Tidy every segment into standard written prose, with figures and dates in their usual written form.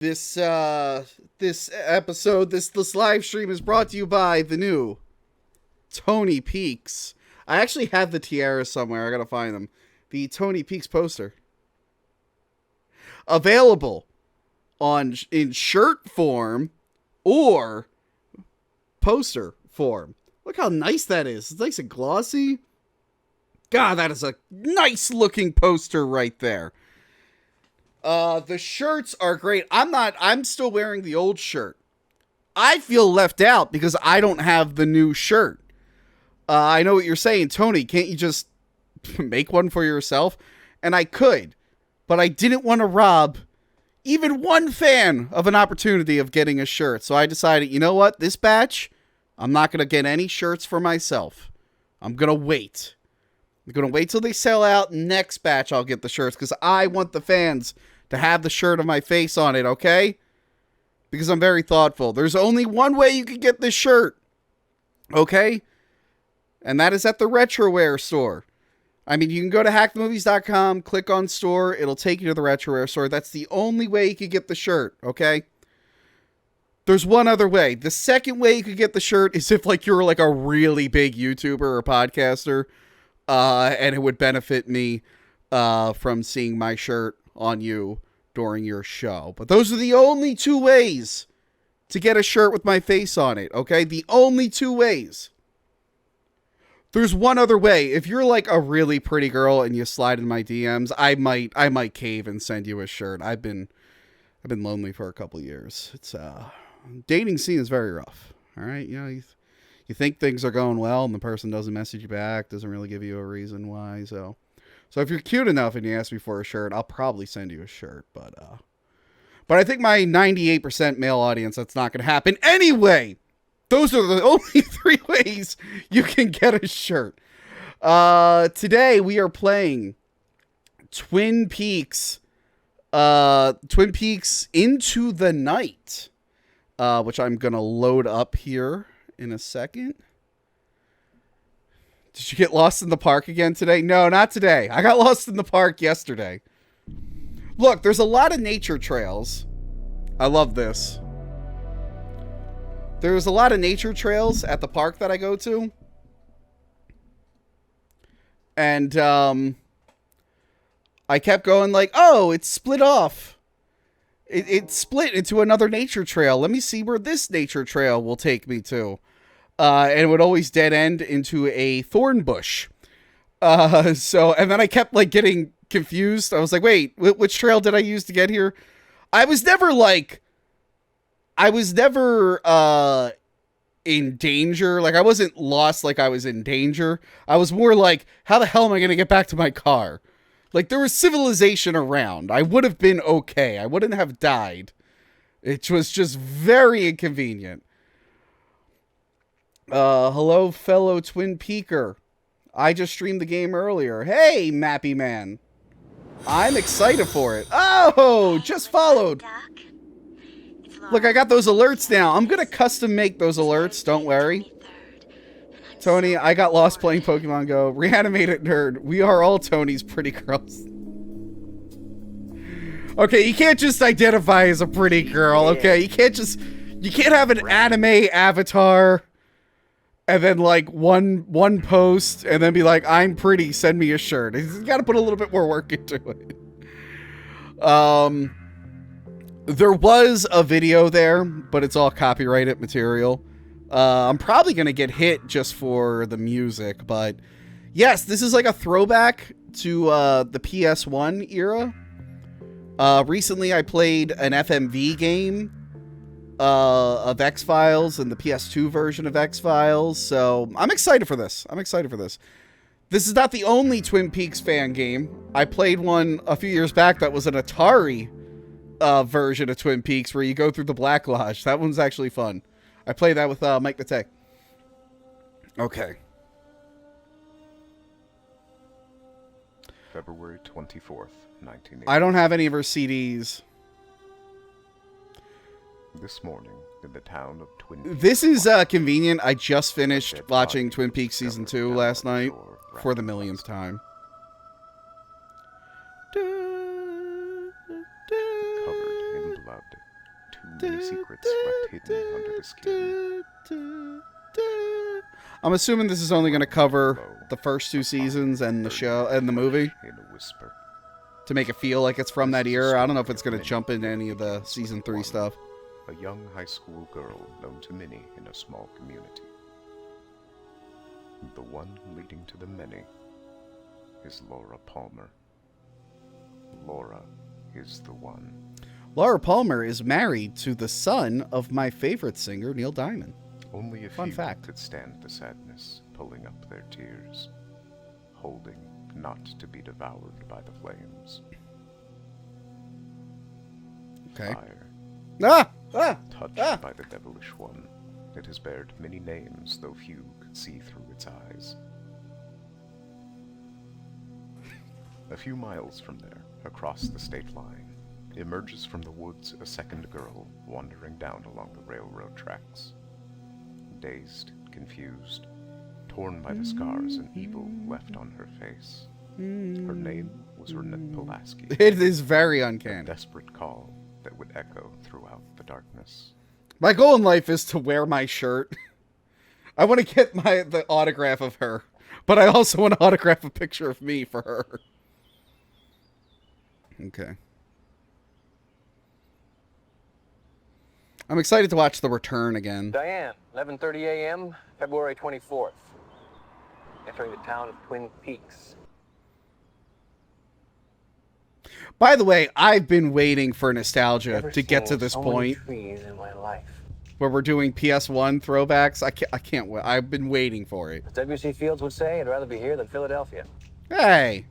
This episode, this live stream is brought to you by the new Tony Peaks. I actually have the tiara somewhere. I gotta find them. The Tony Peaks poster. Available in shirt form or poster form. Look how nice that is. It's nice and glossy. God, that is a nice looking poster right there. The shirts are great. I'm still wearing the old shirt. I feel left out because I don't have the new shirt. I know what you're saying, Tony. Can't you just make one for yourself? And I could, but I didn't want to rob even one fan of an opportunity of getting a shirt. So I decided, you know what? This batch, I'm not going to get any shirts for myself. I'm going to wait. I'm going to wait till they sell out. Next batch, I'll get the shirts because I want the fans to have the shirt of my face on it, okay? Because I'm very thoughtful. There's only one way you can get this shirt, okay? And that is at the Retroware store. I mean, you can go to hackthemovies.com, click on store, it'll take you to the Retroware store. That's the only way you could get the shirt, okay? There's one other way. The second way you could get the shirt is if, like, you're, like, a really big YouTuber or podcaster, and it would benefit me from seeing my shirt on you during your show. But those are the only two ways to get a shirt with my face on it, okay? The only two ways. There's one other way. If you're like a really pretty girl and you slide in my DMs, I might cave and send you a shirt. I've been lonely for a couple years. It's dating scene is very rough. All right, you know, you think things are going well and the person doesn't message you back, doesn't really give you a reason why. So if you're cute enough and you ask me for a shirt, I'll probably send you a shirt. But I think my 98% male audience, that's not going to happen anyway. Those are the only three ways you can get a shirt. Today we are playing Twin Peaks Into the Night, which I'm going to load up here in a second. Did you get lost in the park again today? No, not today. I got lost in the park yesterday. Look, there's a lot of nature trails. I love this. There's a lot of nature trails at the park that I go to. And I kept going like, oh, it's split off. It split into another nature trail. Let me see where this nature trail will take me to. And it would always dead end into a thorn bush. And then I kept like getting confused. I was like, wait, which trail did I use to get here? I was never in danger. Like, I wasn't lost like I was in danger. I was more like, how the hell am I going to get back to my car? Like, there was civilization around. I would have been okay. I wouldn't have died. It was just very inconvenient. Hello, fellow Twin Peaker. I just streamed the game earlier. Hey, Mappy Man. I'm excited for it. Oh, just followed. Look, I got those alerts now. I'm going to custom make those alerts. Don't worry. Tony, I got lost playing Pokemon Go. Reanimated nerd. We are all Tony's pretty girls. Okay, you can't just identify as a pretty girl, okay? You can't have an anime avatar and then like one post and then be like, I'm pretty, send me a shirt. You got to put a little bit more work into it. There was a video there, but it's all copyrighted material. I'm probably going to get hit just for the music, but yes, this is like a throwback to the PS1 era. Recently, I played an FMV game of X-Files and the PS2 version of X-Files, so I'm excited for this. This is not the only Twin Peaks fan game. I played one a few years back that was an Atari version of Twin Peaks where you go through the Black Lodge. That one's actually fun. I played that with Mike the Tech. Okay. February 24th, 1980. I don't have any of her CDs. This morning, in the town of Twin Peaks. This is convenient. I just finished watching Twin Peaks Season 2 last night for the millionth time. Covered in blood many secrets left hidden under the skin. I'm assuming this is only going to cover the first 2 seasons and the show and the movie In a whisper. to make it feel like it's from that era. I don't know if it's going to jump into any of the season 3 stuff. A young high school girl known to many in a small community. The one leading to the many is Laura Palmer. Laura is the one. Laura Palmer is married to the son of my favorite singer, Neil Diamond. Only a Fun few fact. could stand the sadness, pulling up their tears, holding not to be devoured by the flames. Okay. Fire, Touched by the devilish one, it has bared many names, though few could see through its eyes. A few miles from there, across the state line, emerges from the woods a second girl wandering down along the railroad tracks. Dazed, confused, torn by the scars and evil left on her face. Her name was Renette Pulaski. It is very A uncanny. desperate call that would echo throughout the darkness. My goal in life is to wear my shirt. I want to get the autograph of her, but I also want to autograph a picture of me for her. Okay. I'm excited to watch The Return again. Diane, 11:30 a.m., February 24th. Entering the town of Twin Peaks. By the way, I've been waiting for nostalgia Never to get to seen this so many point trees in my life. where we're doing PS1 throwbacks. I can't wait. I've been waiting for it. As W.C. Fields would say, I'd rather be here than Philadelphia. Hey.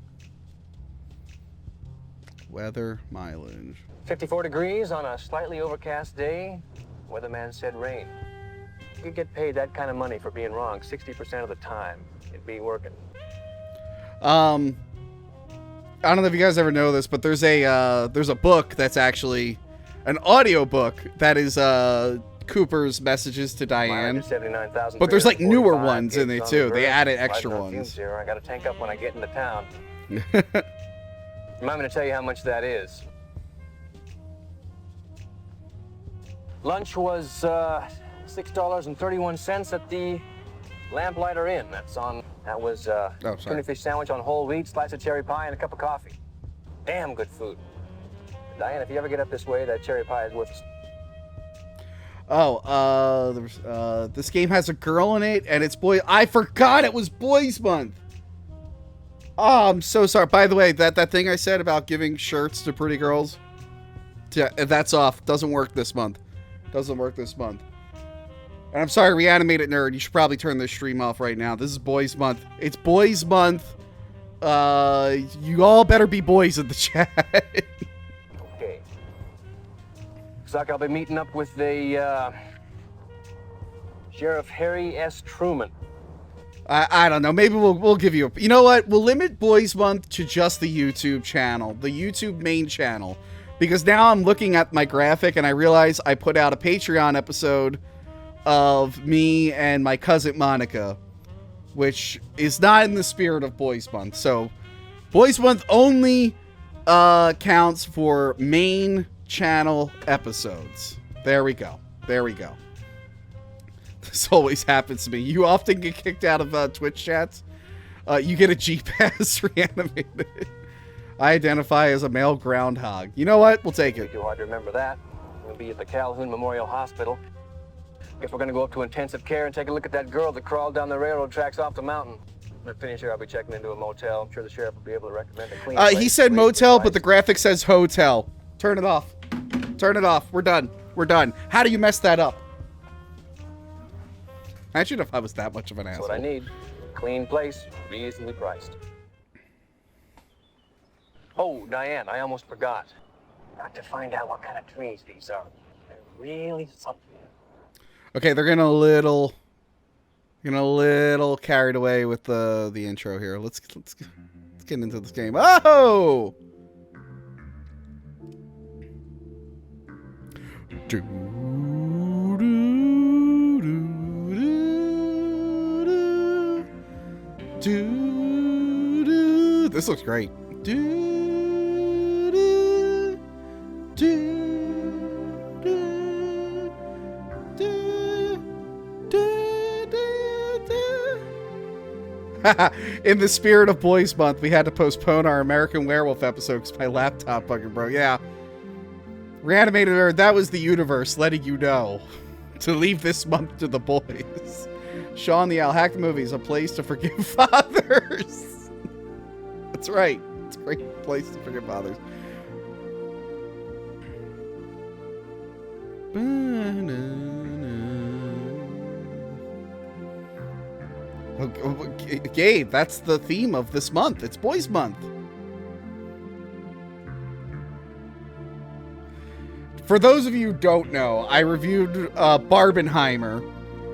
Weather mileage. 54 degrees on a slightly overcast day. Weatherman said rain. You could get paid that kind of money for being wrong 60% of the time. It'd be working. I don't know if you guys ever know this, but there's a book that's actually an audio book that is Cooper's messages to Diane. But there's like newer ones in there too. They added extra ones. Here. I got to tank up when I get into town. Remind me to tell you how much that is. Lunch was $6.31 at the Lamplighter Inn. That was tuna fish sandwich on whole wheat, slice of cherry pie, and a cup of coffee. Damn good food. Diane, if you ever get up this way, that cherry pie is worth. This game has a girl in it, and it's boy. I forgot it was Boys Month. Oh, I'm so sorry. By the way, that thing I said about giving shirts to pretty girls, that's off. Doesn't work this month. Doesn't work this month. And I'm sorry, Reanimated Nerd. You should probably turn this stream off right now. This is Boys Month. It's Boys Month. You all better be boys in the chat. Okay. Looks like I'll be meeting up with the Sheriff Harry S. Truman. I don't know. Maybe we'll give you you know what? We'll limit Boys Month to just the YouTube channel, the YouTube main channel, because now I'm looking at my graphic and I realize I put out a Patreon episode of me and my cousin Monica, which is not in the spirit of Boys Month. So Boys Month only counts for main channel episodes. There we go. There we go. This always happens to me. You often get kicked out of Twitch chats. You get a G-Pass reanimated. I identify as a male groundhog. You know what? We'll take it. Too hard to remember that. We'll be at the Calhoun Memorial Hospital. Guess we're going to go up to intensive care and take a look at that girl that crawled down the railroad tracks off the mountain. When I finish here, I'll be checking into a motel. I'm sure the sheriff will be able to recommend a clean place. He said motel, but the graphic says hotel. Turn it off. Turn it off. We're done. We're done. How do you mess that up? Imagine if I was that much of an asshole. That's what I need. Clean place, reasonably priced. Oh, Diane, I almost forgot. Got to find out what kind of trees these are. They're really something. Okay, they're getting a little carried away with the intro here. Let's get into this game. Oh! This looks great. In the spirit of Boys Month, we had to postpone our American Werewolf episode because my laptop fucking broke. Yeah. Reanimated Earth, that was the universe letting you know to leave this month to the boys. Sean the Owl, Hack the Movies, a place to forgive fathers. That's right. It's a great place to forgive fathers. Gabe, that's the theme of this month. It's Boys Month. For those of you who don't know, I reviewed Barbenheimer,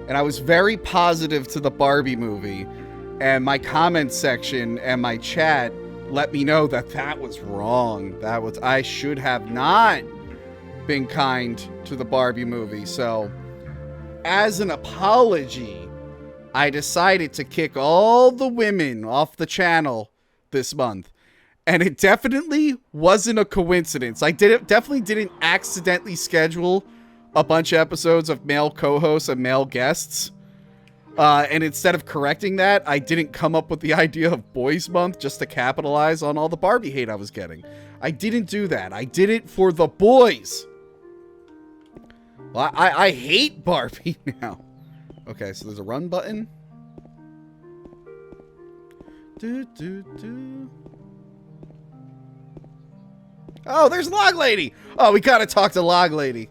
and I was very positive to the Barbie movie, and my comment section and my chat let me know that that was wrong. I should have not been kind to the Barbie movie. So, as an apology, I decided to kick all the women off the channel this month. And it definitely wasn't a coincidence. I definitely didn't accidentally schedule a bunch of episodes of male co-hosts and male guests. And instead of correcting that, I didn't come up with the idea of Boys Month just to capitalize on all the Barbie hate I was getting. I didn't do that. I did it for the boys. Well, I hate Barbie now. Okay, so there's a run button. Oh, there's Log Lady. Oh, we gotta talk to Log Lady.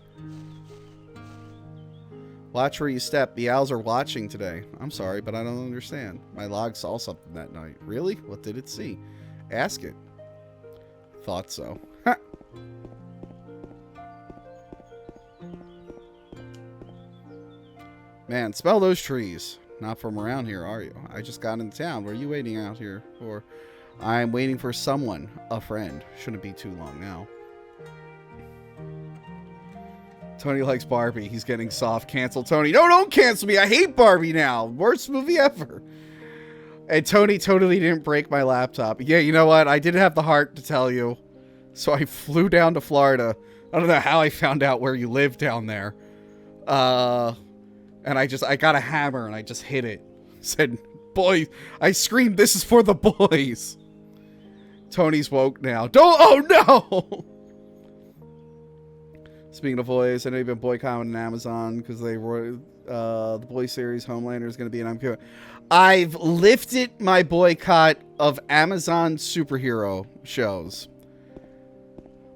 Watch where you step. The owls are watching today. I'm sorry, but I don't understand. My log saw something that night. Really? What did it see? Ask it. Thought so. Ha. Man, smell those trees. Not from around here, are you? I just got into town. What are you waiting out here for? I'm waiting for someone. A friend. Shouldn't be too long now. Tony likes Barbie. He's getting soft. Cancel Tony. No, don't cancel me. I hate Barbie now. Worst movie ever. And Tony totally didn't break my laptop. Yeah, you know what? I didn't have the heart to tell you. So I flew down to Florida. I don't know how I found out where you live down there. And I got a hammer and I just hit it. Said, boy, I screamed, this is for the boys. Tony's woke now. Oh no! Speaking of boys, I know you've been boycotting Amazon because they were, the boy series Homelander is going to be an MQ. I've lifted my boycott of Amazon superhero shows.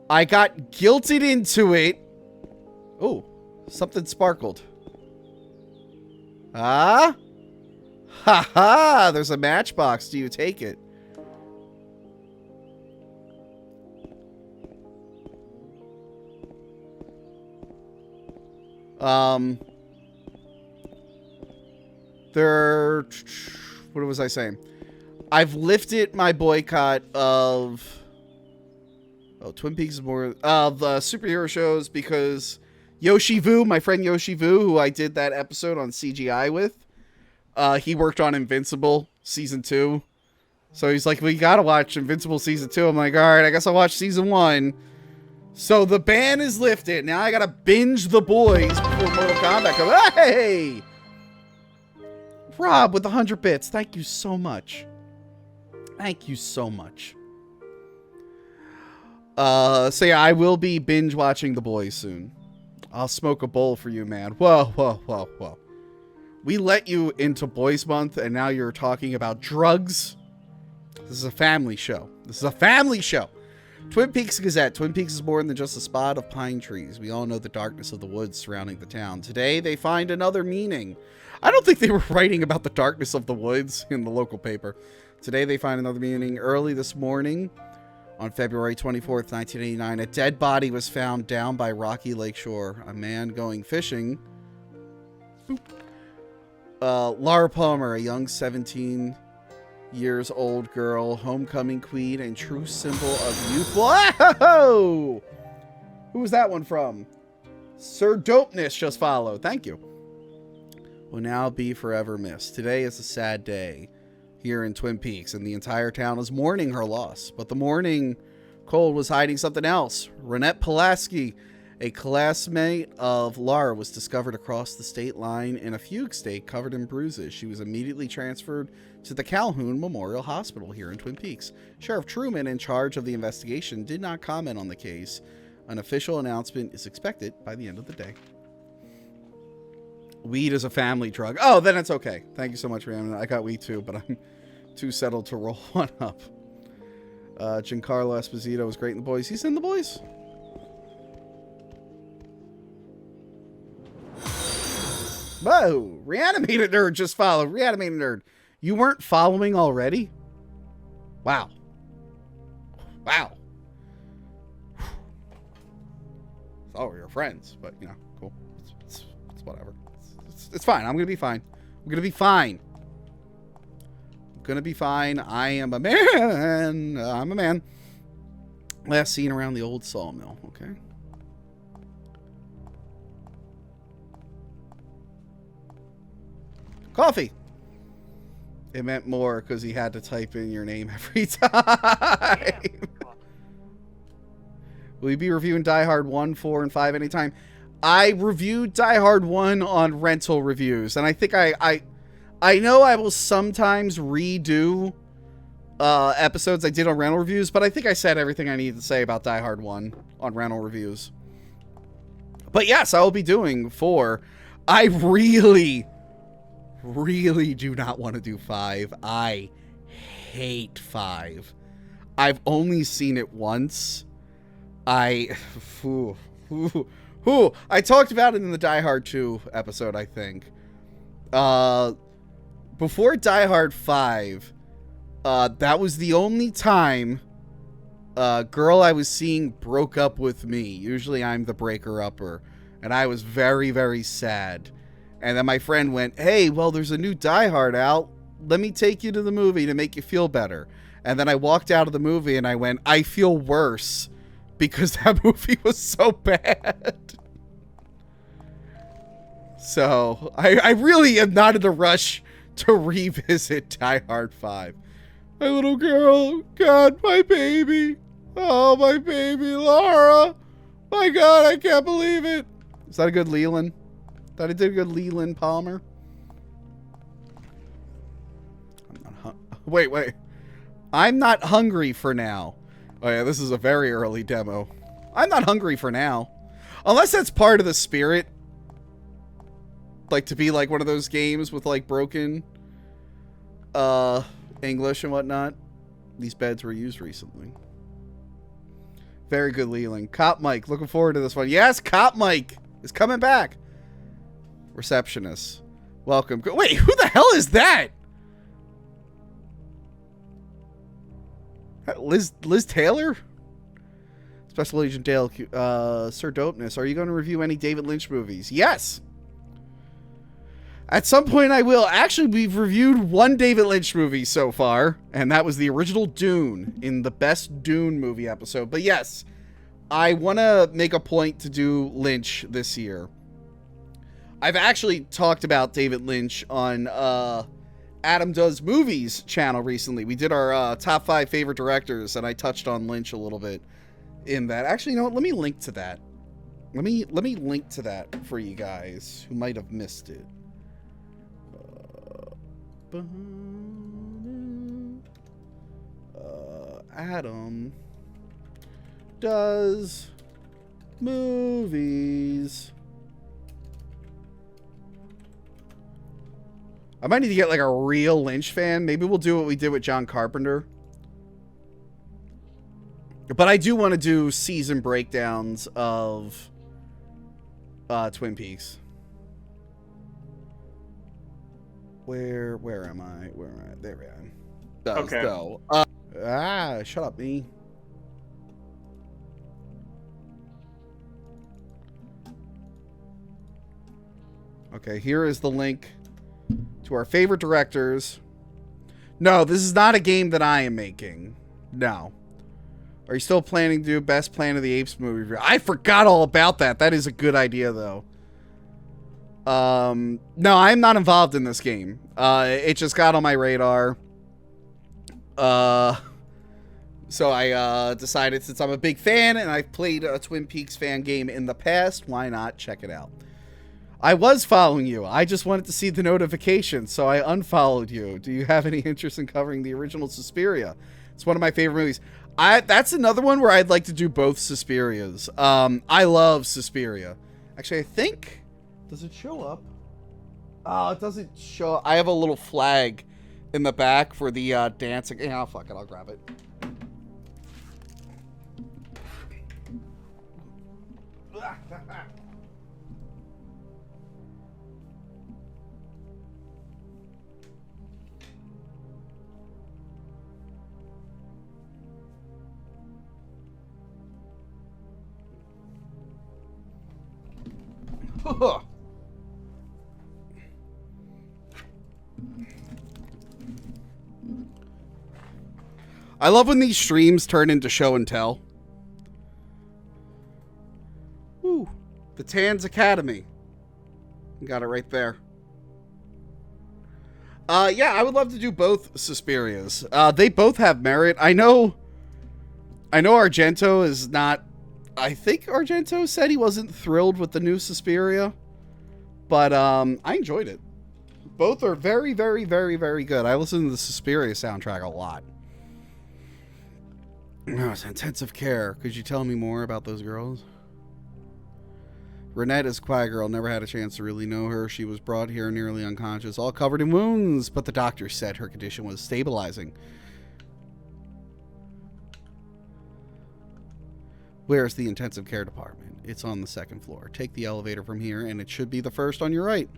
I got guilted into it. Oh, something sparkled. Ah? Ha ha! There's a matchbox. Do you take it? What was I saying? I've lifted my boycott of Twin Peaks is more of superhero shows because Yoshi Vu, my friend Yoshi Vu, who I did that episode on CGI with, he worked on Invincible season 2. So he's like, we gotta watch Invincible season 2. I'm like, all right, I guess I'll watch season 1. So the ban is lifted. Now I gotta binge The Boys before Mortal Kombat comes. Hey! Rob with 100 bits. Thank you so much. Thank you so much. So yeah, I will be binge watching The Boys soon. I'll smoke a bowl for you, man. Whoa, whoa, whoa, whoa. We let you into Boys Month, and now you're talking about drugs? This is a family show. This is a family show. Twin Peaks Gazette. Twin Peaks is more than just a spot of pine trees. We all know the darkness of the woods surrounding the town. Today, they find another meaning. I don't think they were writing about the darkness of the woods in the local paper. Today, they find another meaning. Early this morning, on February 24th, 1989, a dead body was found down by Rocky Lake Shore. A man going fishing. Laura Palmer, a young 17 years old girl, homecoming queen, and true symbol of youth. Whoa! Who was that one from? Sir Dopeness just followed. Thank you. Will now be forever missed. Today is a sad day here in Twin Peaks, and the entire town is mourning her loss. But the mourning cold was hiding something else. Renette Pulaski A classmate of Lara was discovered across the state line in a fugue state covered in bruises. She was immediately transferred to the Calhoun Memorial Hospital here in Twin Peaks. Sheriff Truman, in charge of the investigation, did not comment on the case. An official announcement is expected by the end of the day. Weed is a family drug. Oh, then it's okay. Thank you so much, Rhiannon. I got weed too, but I'm too settled to roll one up. Giancarlo Esposito was great in The Boys. He's in The Boys? Whoa! Reanimated Nerd just followed. Reanimated Nerd. You weren't following already? Wow. Wow. Thought we were friends, but, you know, cool. It's whatever. It's fine. I'm going to be fine. I'm going to be fine. I'm going to be fine. I am a man. I'm a man. Last seen around the old sawmill. Okay. Coffee. It meant more because he had to type in your name every time. Will you be reviewing Die Hard 1, 4, and 5 anytime? I reviewed Die Hard 1 on rental reviews, and I think I know I will sometimes redo episodes I did on rental reviews, but I think I said everything I needed to say about Die Hard 1 on rental reviews. But yes, I will be doing 4. I really do not want to do 5. I hate 5. I've only seen it once. I talked about it in the Die Hard 2 episode, I think. Before Die Hard 5, that was the only time a girl I was seeing broke up with me. Usually I'm the breaker-upper, and I was very, very sad. And then my friend went, hey, well, there's a new Die Hard out. Let me take you to the movie to make you feel better. And then I walked out of the movie and I went, I feel worse because that movie was so bad. So I really am not in a rush to revisit Die Hard 5. My little girl, God, my baby. Oh, my baby, Laura. My God, I can't believe it. Is that a good Leland? Thought I did a good Leland Palmer. Wait. I'm not hungry for now. Oh yeah, this is a very early demo. I'm not hungry for now. Unless that's part of the spirit. Like to be like one of those games with like broken English and whatnot. These beds were used recently. Very good Leland. Cop Mike, looking forward to this one. Yes, Cop Mike is coming back. Receptionist. Welcome. Wait, who the hell is that? Liz Taylor? Special Agent Dale. Sir Dopeness, are you going to review any David Lynch movies? Yes. At some point I will. Actually, we've reviewed one David Lynch movie so far, and that was the original Dune in the Best Dune movie episode. But yes, I want to make a point to do Lynch this year. I've actually talked about David Lynch on Adam Does Movies channel recently. We did our top 5 favorite directors, and I touched on Lynch a little bit in that. Actually, you know what? Let me link to that. Let me link to that for you guys who might have missed it. Adam Does Movies. I might need to get like a real Lynch fan. Maybe we'll do what we did with John Carpenter. But I do want to do season breakdowns of Twin Peaks. Where am I? There we are. Okay. So, shut up, me. Okay, here is the link to our favorite directors. No, this is not a game that I am making. No. Are you still planning to do Best Planet of the Apes movie review? I forgot all about that. That is a good idea, though. No, I'm not involved in this game. It just got on my radar. So I decided, since I'm a big fan and I've played a Twin Peaks fan game in the past, why not check it out? I was following you. I just wanted to see the notification, so I unfollowed you. Do you have any interest in covering the original Suspiria? It's one of my favorite movies. That's another one where I'd like to do both Suspirias. I love Suspiria. Actually, I think... Does it show up? Oh, it doesn't show up. I have a little flag in the back for the dancing. Yeah, fuck it. I'll grab it. I love when these streams turn into show and tell. Ooh, the Tans Academy. Got it right there. Yeah, I would love to do both Suspirias. They both have merit. I know Argento is not... I think Argento said he wasn't thrilled with the new Suspiria. But, I enjoyed it. Both are very, very, very, very good. I listen to the Suspiria soundtrack a lot. Oh, it's intensive care. Could you tell me more about those girls? Renette is a quiet girl. Never had a chance to really know her. She was brought here nearly unconscious, all covered in wounds, but the doctor said her condition was stabilizing. Where's the intensive care department? It's on the second floor. Take the elevator from here, and it should be the first on your right.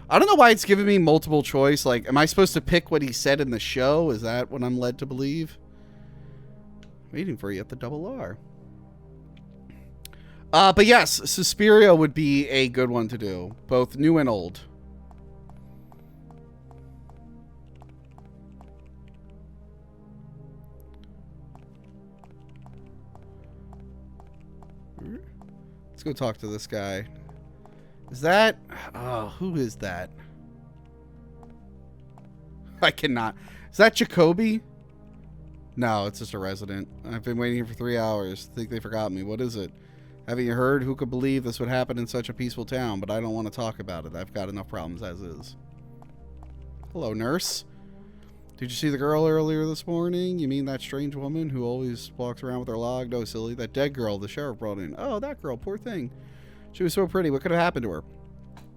I don't know why it's giving me multiple choice. Like, am I supposed to pick what he said in the show? Is that what I'm led to believe? Waiting for you at the double R. But yes, Suspiria would be a good one to do. Both new and old. Let's go talk to this guy. Is that... Oh, who is that? I cannot... Is that Jacoby? No, it's just a resident. I've been waiting here for 3 hours. Think they forgot me. What is it? Haven't you heard? Who could believe this would happen in such a peaceful town? But I don't want to talk about it. I've got enough problems as is. Hello, nurse. Did you see the girl earlier this morning? You mean that strange woman who always walks around with her log? No, silly. That dead girl the sheriff brought in. Oh, that girl. Poor thing. She was so pretty. What could have happened to her?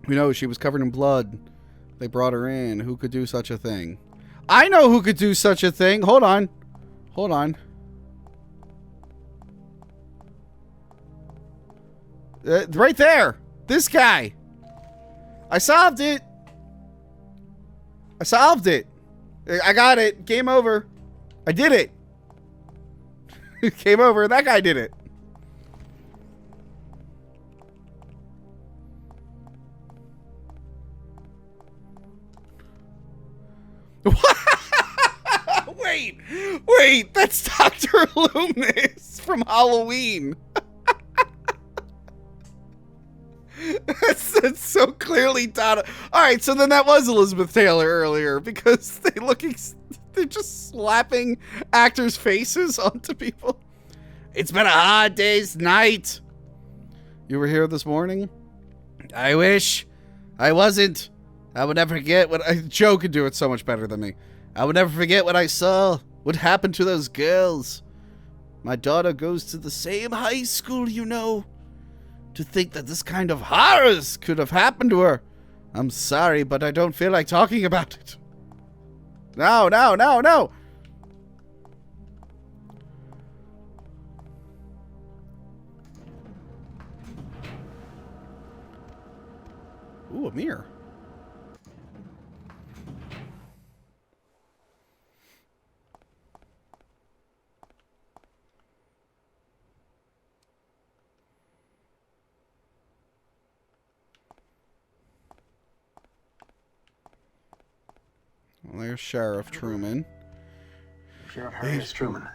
Who knows? She was covered in blood. They brought her in. Who could do such a thing? I know who could do such a thing. Hold on. Hold on. Right there. This guy. I solved it. I solved it. I got it. Game over. I did it. Game over. That guy did it. Wait, that's Dr. Loomis from Halloween. that's so clearly Donna. All right, so then that was Elizabeth Taylor earlier because they're just slapping actors' faces onto people. It's been a hard day's night. You were here this morning? I wish I wasn't. I would never forget what Joe could do it so much better than me. I would never forget what I saw. What happened to those girls? My daughter goes to the same high school, you know. To think that this kind of horrors could have happened to her. I'm sorry, but I don't feel like talking about it. No. Ooh, a mirror. Well, there's Sheriff Truman. Sheriff Harris Truman.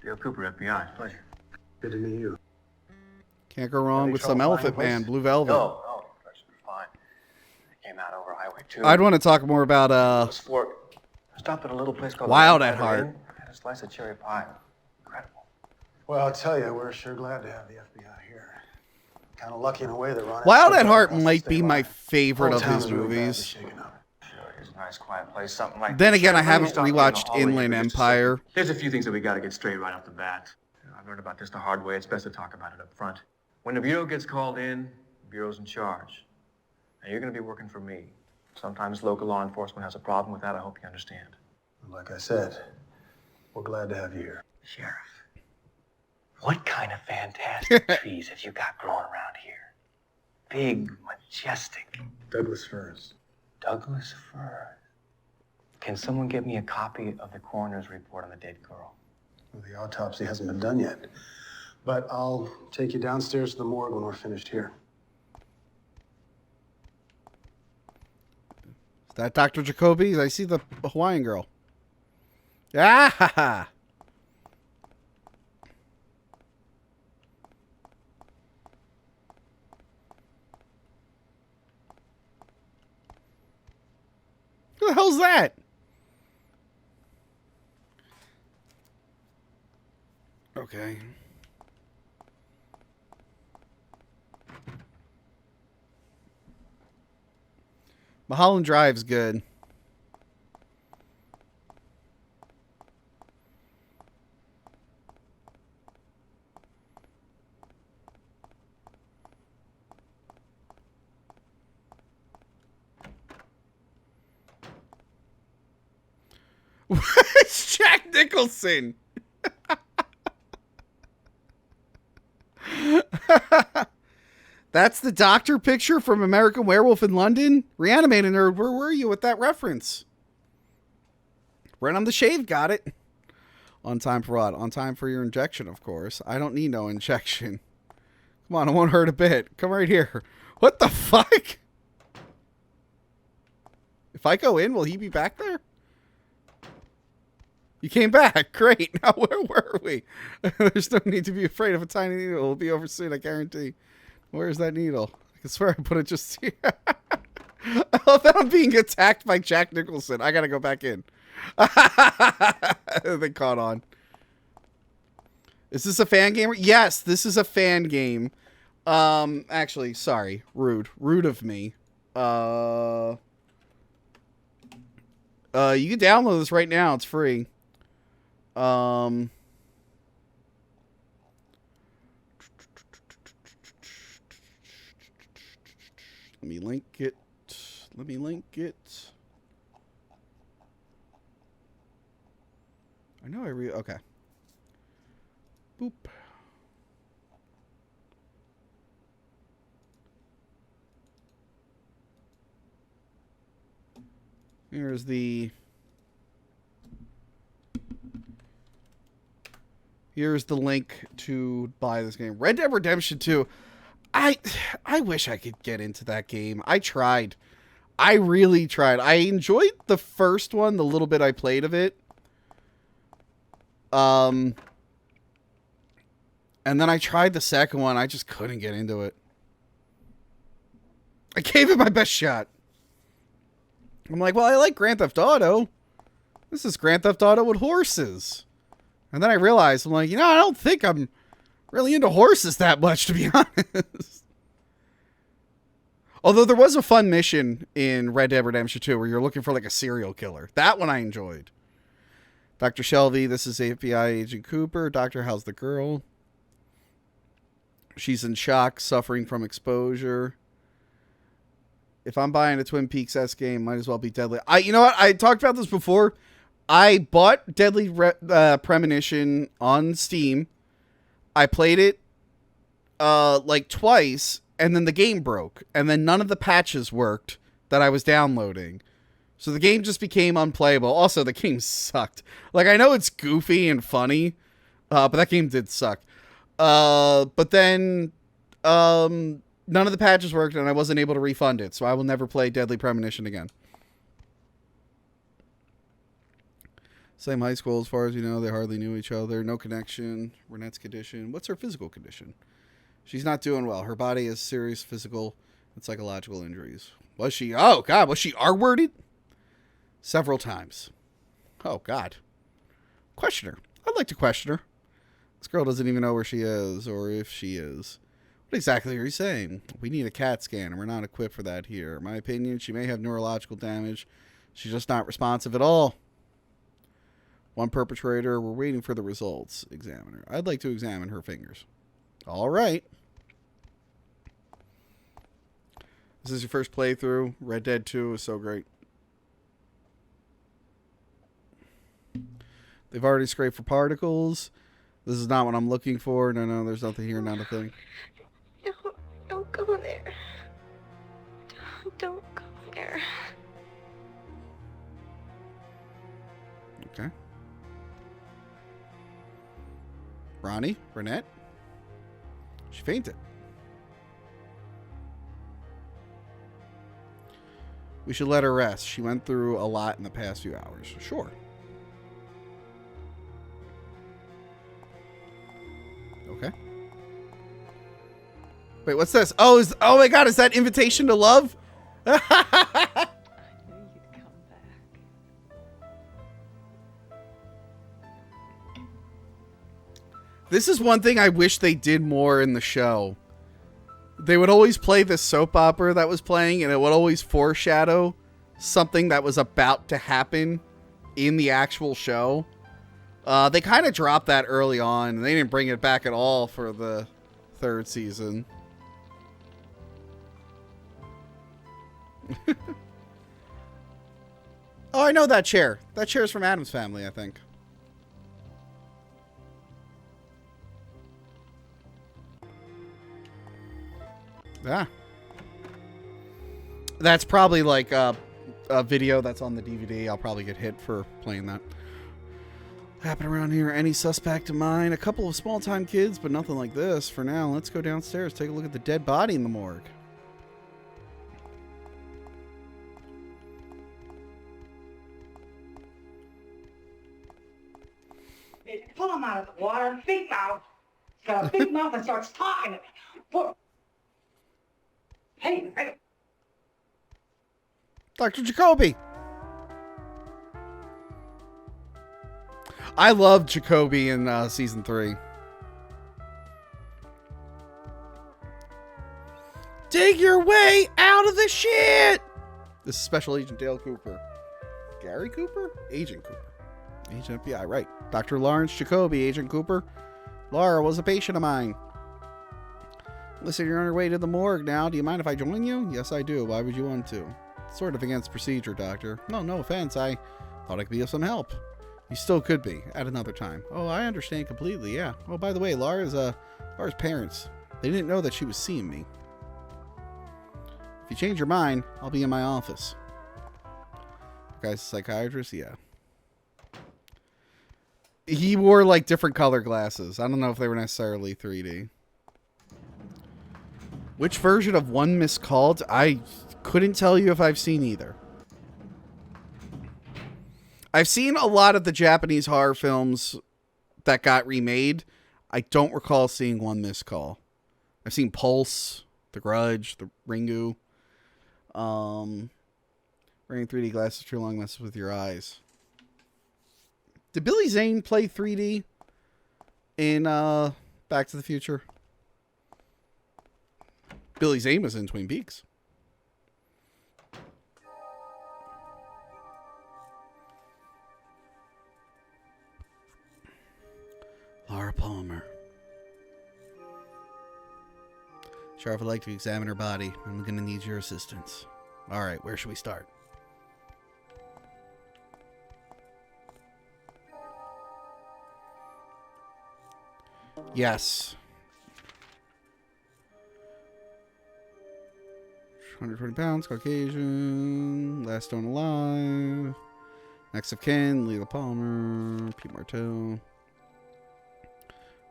Dale Cooper, FBI. Pleasure. Good to meet you. Can't go wrong with some Elephant Man, Blue Velvet. Oh, that should be fine. They came out over Highway 2. I'd want to talk more about Sport. Stopped at a little place called Wild at Heart. Had a a slice of cherry pie. Incredible. Well, I'll tell you, we're sure glad to have the FBI here. Kind of lucky in a way that Ron. Wild at Heart might be my favorite of his movies. Sure, here's a nice quiet place, something like Then this. again, I Let me haven't stop you in the rewatched hallway here Inland for just a Empire. second. There's a few things that we got to get straight right off the bat. I've learned about this the hard way. It's best to talk about it up front. When the Bureau gets called in, the Bureau's in charge. And you're going to be working for me. Sometimes local law enforcement has a problem with that. I hope you understand. Like I said, we're glad to have you here. Sheriff, what kind of fantastic trees have you got growing around here? Big, majestic. Douglas firs. Douglas firs. Can someone get me a copy of the coroner's report on the dead girl? Well, the autopsy hasn't been done yet. But I'll take you downstairs to the morgue when we're finished here. Is that Dr. Jacoby? I see the Hawaiian girl. Ah ha ha. Who the hell's that? Okay. Mulholland Drive's good. It's Jack Nicholson. That's the doctor picture from American Werewolf in London. Reanimated Nerd, where were you with that reference? Right on the shave, got it. On time for what? On time for your injection, of course. I don't need no injection. Come on, it won't hurt a bit. Come right here. What the fuck? If I go in, will he be back there? You came back. Great. Now where were we? There's no need to be afraid of a tiny needle. It'll be over soon, I guarantee. Where's that needle? I can swear I put it just here. I love that I'm being attacked by Jack Nicholson. I gotta go back in. They caught on. Is this a fan game? Yes, this is a fan game. Actually, sorry. Rude. Rude of me. You can download this right now. It's free. Let me link it. Let me link it. I know okay. Boop. Here's the link to buy this game. Red Dead Redemption 2. I wish I could get into that game. I tried. I really tried. I enjoyed the first one, the little bit I played of it. And then I tried the second one. I just couldn't get into it. I gave it my best shot. I'm like, well, I like Grand Theft Auto. This is Grand Theft Auto with horses. And then I realized, I'm like, you know, I don't think I'm really into horses that much, to be honest. Although there was a fun mission in Red Dead Redemption 2 where you're looking for like a serial killer. That one I enjoyed. Dr. Shelby, this is FBI Agent Cooper. Doctor, how's the girl? She's in shock, suffering from exposure. If I'm buying a Twin Peaks S game, might as well be Deadly. You know what? I talked about this before. I bought Deadly Premonition on Steam. I played it like twice, and then the game broke, and then none of the patches worked that I was downloading. So the game just became unplayable. Also, the game sucked. Like, I know it's goofy and funny, but that game did suck. But then none of the patches worked, and I wasn't able to refund it, so I will never play Deadly Premonition again. Same high school, as far as you know. They hardly knew each other. No connection. Renette's condition. What's her physical condition? She's not doing well. Her body has serious physical and psychological injuries. Was she? Oh, God. Was she R-worded? Several times. Oh, God. Question her. I'd like to question her. This girl doesn't even know where she is, or if she is. What exactly are you saying? We need a CAT scan, and we're not equipped for that here. In my opinion, she may have neurological damage. She's just not responsive at all. One perpetrator. We're waiting for the results. Examiner. I'd like to examine her fingers. All right. This is your first playthrough. Red Dead 2 is so great. They've already scraped for particles. This is not what I'm looking for. No, there's nothing here, not a thing. No, don't go there. Don't go there. Okay. Ronnie? Burnett? She fainted. We should let her rest. She went through a lot in the past few hours. Sure. Okay. Wait, what's this? Oh, oh my God, is that Invitation to Love? I knew you'd come back. This is one thing I wish they did more in the show. They would always play this soap opera that was playing, and it would always foreshadow something that was about to happen in the actual show. They kind of dropped that early on, and they didn't bring it back at all for the third season. Oh, I know that chair. That chair's from Addams Family, I think. Yeah. That's probably like a video that's on the DVD. I'll probably get hit for playing that. Happen around here? Any suspect in mind? A couple of small-time kids, but nothing like this. For now, let's go downstairs, take a look at the dead body in the morgue. Pull him out of the water. Big mouth. He's got a big mouth and starts talking to me. Pull. Hey. Dr. Jacoby. I love Jacoby in season 3. Dig your way out of the shit. This is Special Agent Dale Cooper. Gary Cooper? Agent Cooper. Agent FBI, right. Dr. Lawrence Jacoby, Agent Cooper. Laura was a patient of mine. Listen, you're on your way to the morgue now. Do you mind if I join you? Yes, I do. Why would you want to? Sort of against procedure, Doctor. No offense. I thought I could be of some help. You still could be at another time. Oh, I understand completely, yeah. Oh, by the way, Laura's parents. They didn't know that she was seeing me. If you change your mind, I'll be in my office. Guy's a psychiatrist? Yeah. He wore, like, different color glasses. I don't know if they were necessarily 3D. Which version of One Miscalled? I couldn't tell you if I've seen either. I've seen a lot of the Japanese horror films that got remade. I don't recall seeing One Missed Call. I've seen Pulse, The Grudge, The Ringu. Wearing 3D glasses too long messes with your eyes. Did Billy Zane play 3D in Back to the Future? Billy Zane was in Twin Peaks. Laura Palmer. Sheriff would like to examine her body. I'm going to need your assistance. All right, where should we start? Yes. 120 pounds, Caucasian, last known alive. Next of kin, Leila Palmer, Pete Martell.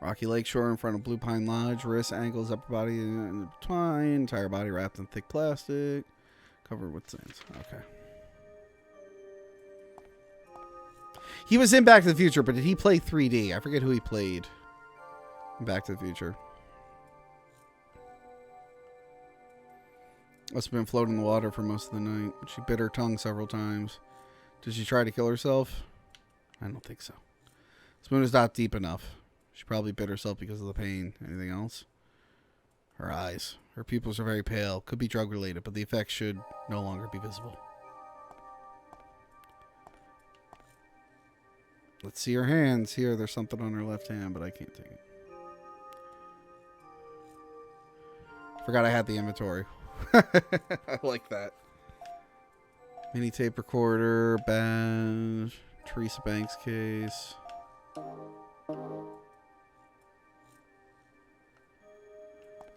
Rocky Lakeshore in front of Blue Pine Lodge. Wrist, ankles, upper body intertwined. Entire body wrapped in thick plastic. Covered with stains. Okay. He was in Back to the Future, but did he play 3D? I forget who he played in Back to the Future. Must have been floating in the water for most of the night. She bit her tongue several times. Did she try to kill herself? I don't think so. This wound is not deep enough. She probably bit herself because of the pain. Anything else? Her eyes. Her pupils are very pale. Could be drug related, but the effects should no longer be visible. Let's see her hands. Here, there's something on her left hand, but I can't take it. Forgot I had the inventory. I like that. Mini tape recorder, badge, Teresa Banks case. I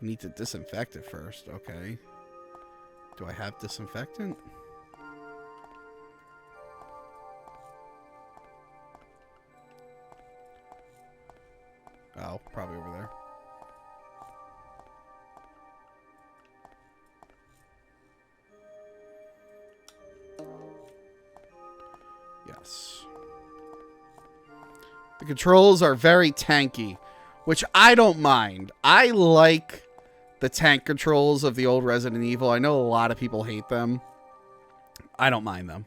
need to disinfect it first. Okay. Do I have disinfectant? Oh, probably over there. Yes. The controls are very tanky, which I don't mind. I like the tank controls of the old Resident Evil. I know a lot of people hate them. I don't mind them.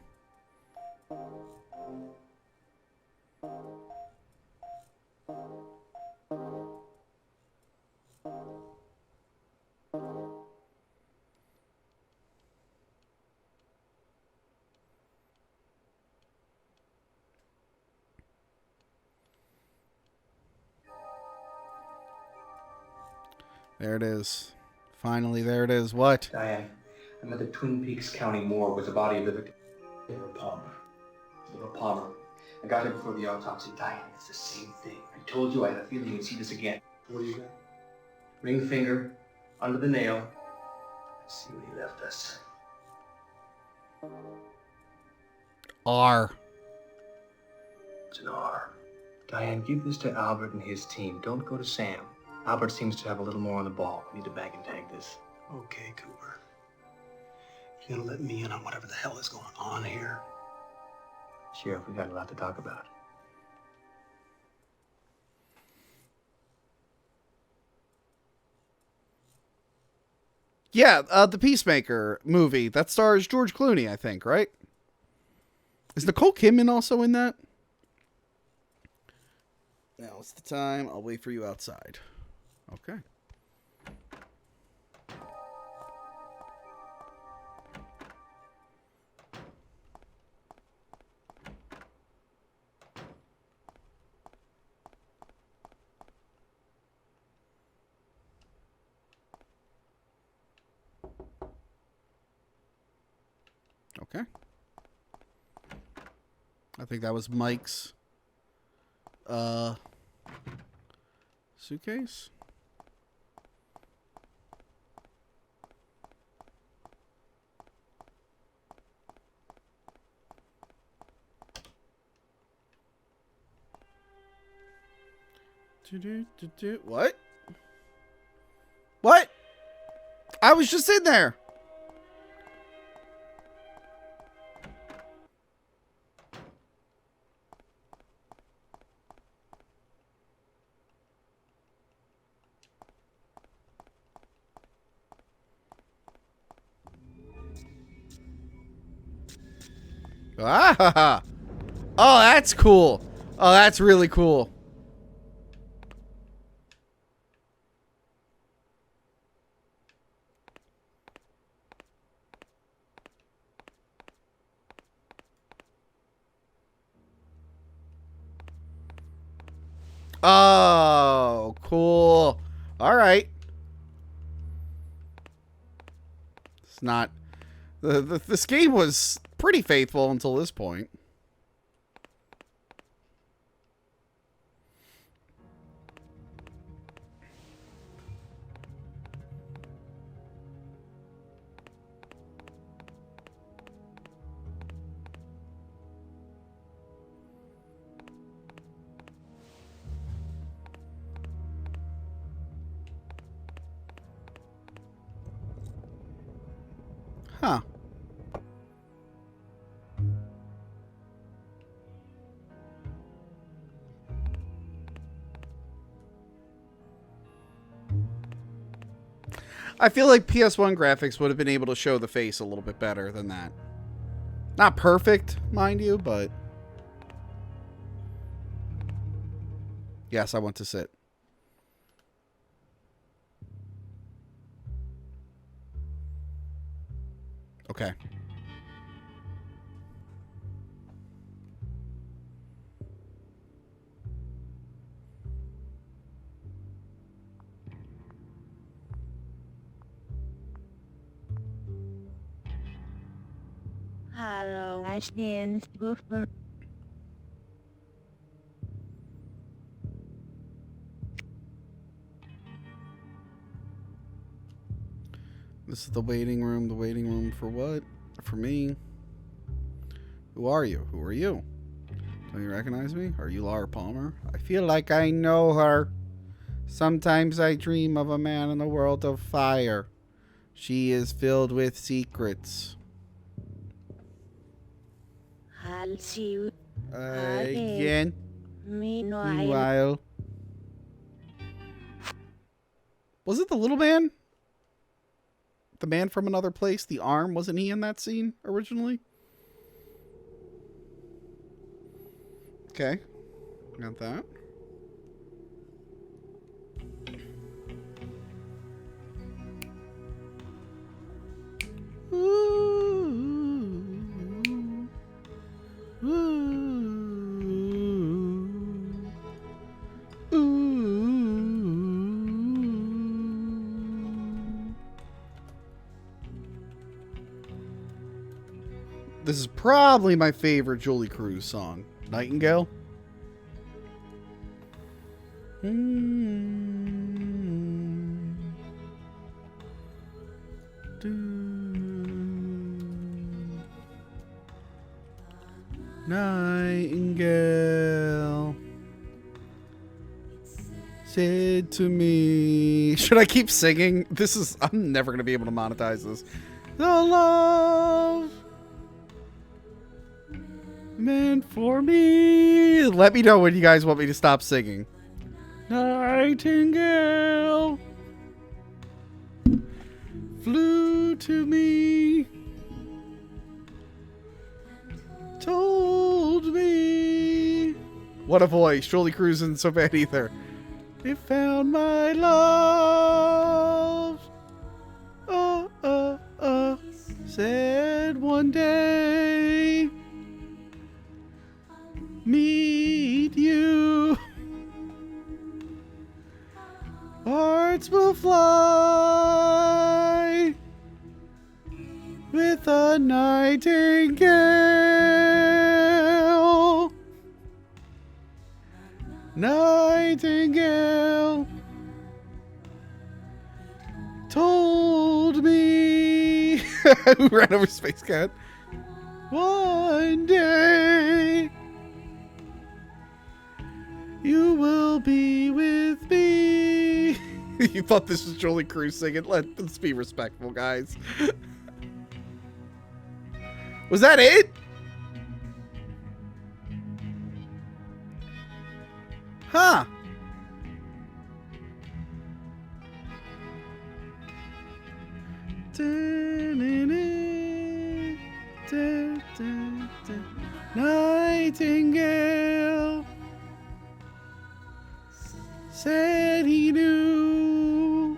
There it is. Finally, there it is. What? Diane, I'm at the Twin Peaks County morgue with the body of the victim. Little Palmer. I got here before the autopsy. Diane, it's the same thing. I told you I had a feeling you'd see this again. What do you got? Ring finger, under the nail. Let's see what he left us. R. It's an R. Diane, give this to Albert and his team. Don't go to Sam. Albert seems to have a little more on the ball. We need to bag and tag this. Okay, Cooper. You gonna let me in on whatever the hell is going on here? Sheriff, we got a lot to talk about. Yeah, the Peacemaker movie. That stars George Clooney, I think, right? Is Nicole Kidman also in that? Now it's the time. I'll wait for you outside. Okay. Okay. I think that was Mike's suitcase. What? What? I was just in there. Ah! Oh, that's cool. Oh, that's really cool. Oh, cool. All right. It's not... This game was pretty faithful until this point. Huh. I feel like PS1 graphics would have been able to show the face a little bit better than that. Not perfect, mind you, but... Yes, I want to sit. Okay. Hallo, Ashton. This is the waiting room. The waiting room for what? For me. Who are you? Who are you? Don't you recognize me? Are you Laura Palmer? I feel like I know her. Sometimes I dream of a man in the world of fire. She is filled with secrets. I'll see you Again. meanwhile. Was it the little man? The man from another place? The arm? Wasn't he in that scene originally? Okay. Got that. Ooh. Ooh. Ooh. This is probably my favorite Julie Cruz song. Nightingale. Nightingale said to me, should I keep singing? I'm never going to be able to monetize this. The love meant for me. Let me know when you guys want me to stop singing. Nightingale flew to me, told me. What a voice. Julie Cruz isn't so bad either. It found my love. Said one day, meet you. Hearts will fly with a nightingale. Nightingale told me. Who ran over Space Cat? One day you will be with me. You thought this was Julie Cruz singing? Let's be respectful, guys. Was that it? Huh. Nightingale said he knew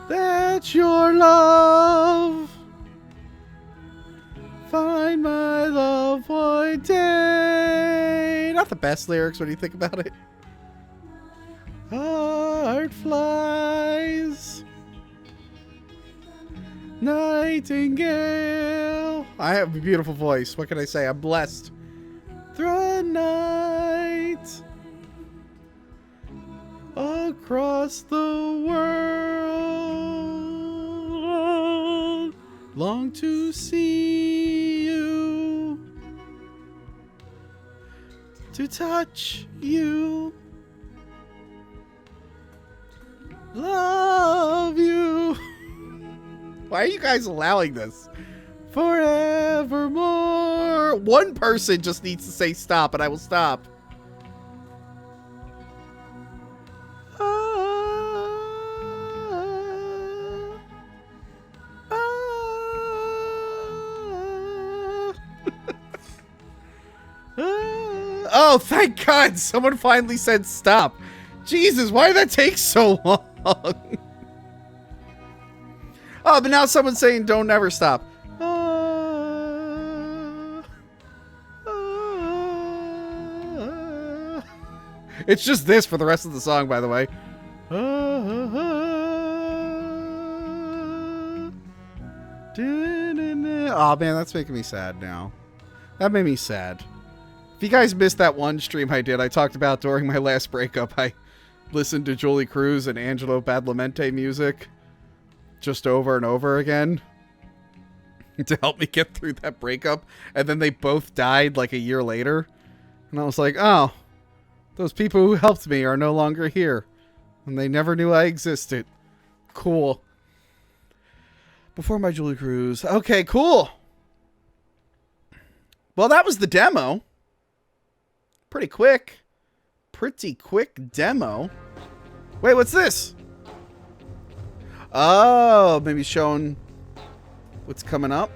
that your love find my love one day. Not the best lyrics when you think about it. Heart flies. Nightingale. I have a beautiful voice. What can I say? I'm blessed. Through a night across the world, long to see you, to touch you, love you. Why are you guys allowing this? Forevermore. One person just needs to say stop and I will stop. Oh, thank God. Someone finally said stop. Jesus, why did that take so long? Oh, but now someone's saying don't never stop. It's just this for the rest of the song, by the way. Oh, man, that's making me sad now. That made me sad. If you guys missed that one stream I did, I talked about during my last breakup, I listened to Julie Cruz and Angelo Badalamenti music just over and over again to help me get through that breakup. And then they both died like a year later. And I was like, oh, those people who helped me are no longer here. And they never knew I existed. Cool. Before my Julie Cruz. Okay, cool. Well, that was the demo. Pretty quick. Pretty quick demo. Wait, what's this? Oh, maybe showing what's coming up.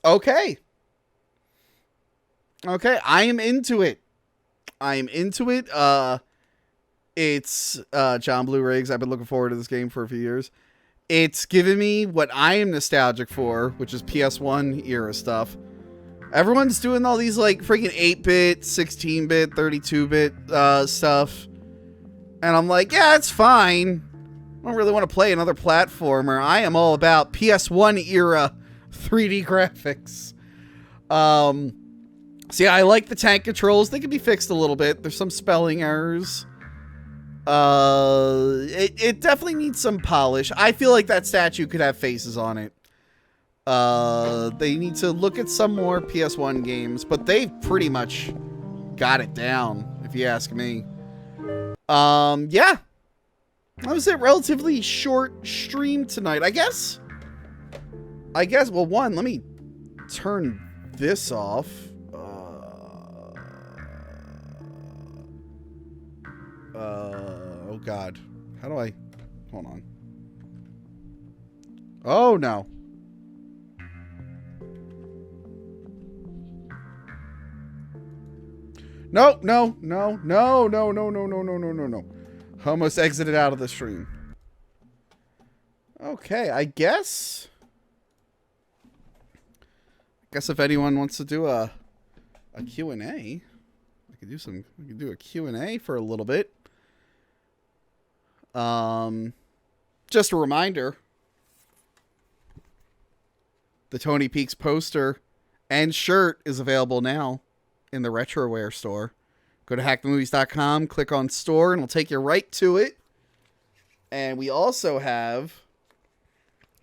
Okay. Okay, I am into it. I'm into it. It's John Blue Riggs. I've been looking forward to this game for a few years. It's given me what I am nostalgic for, which is PS1 era stuff. Everyone's doing all these like freaking 8-bit, 16-bit, 32-bit stuff. And I'm like, yeah, it's fine. I don't really want to play another platformer. I am all about PS1 era 3D graphics. So yeah, I like the tank controls. They can be fixed a little bit. There's some spelling errors. It definitely needs some polish. I feel like that statue could have faces on it. They need to look at some more PS1 games, but they've pretty much got it down, if you ask me. Yeah. That was a relatively short stream tonight, I guess. Well, one, let me turn this off. Oh God. How do I... Hold on. Oh, no. No. Almost exited out of the stream. Okay, I guess if anyone wants to do a Q&A, we could do a Q&A for a little bit. Just a reminder, the Tony Peaks poster and shirt is available now in the Retroware store. Go to hackthemovies.com, click on store, and it'll take you right to it. And we also have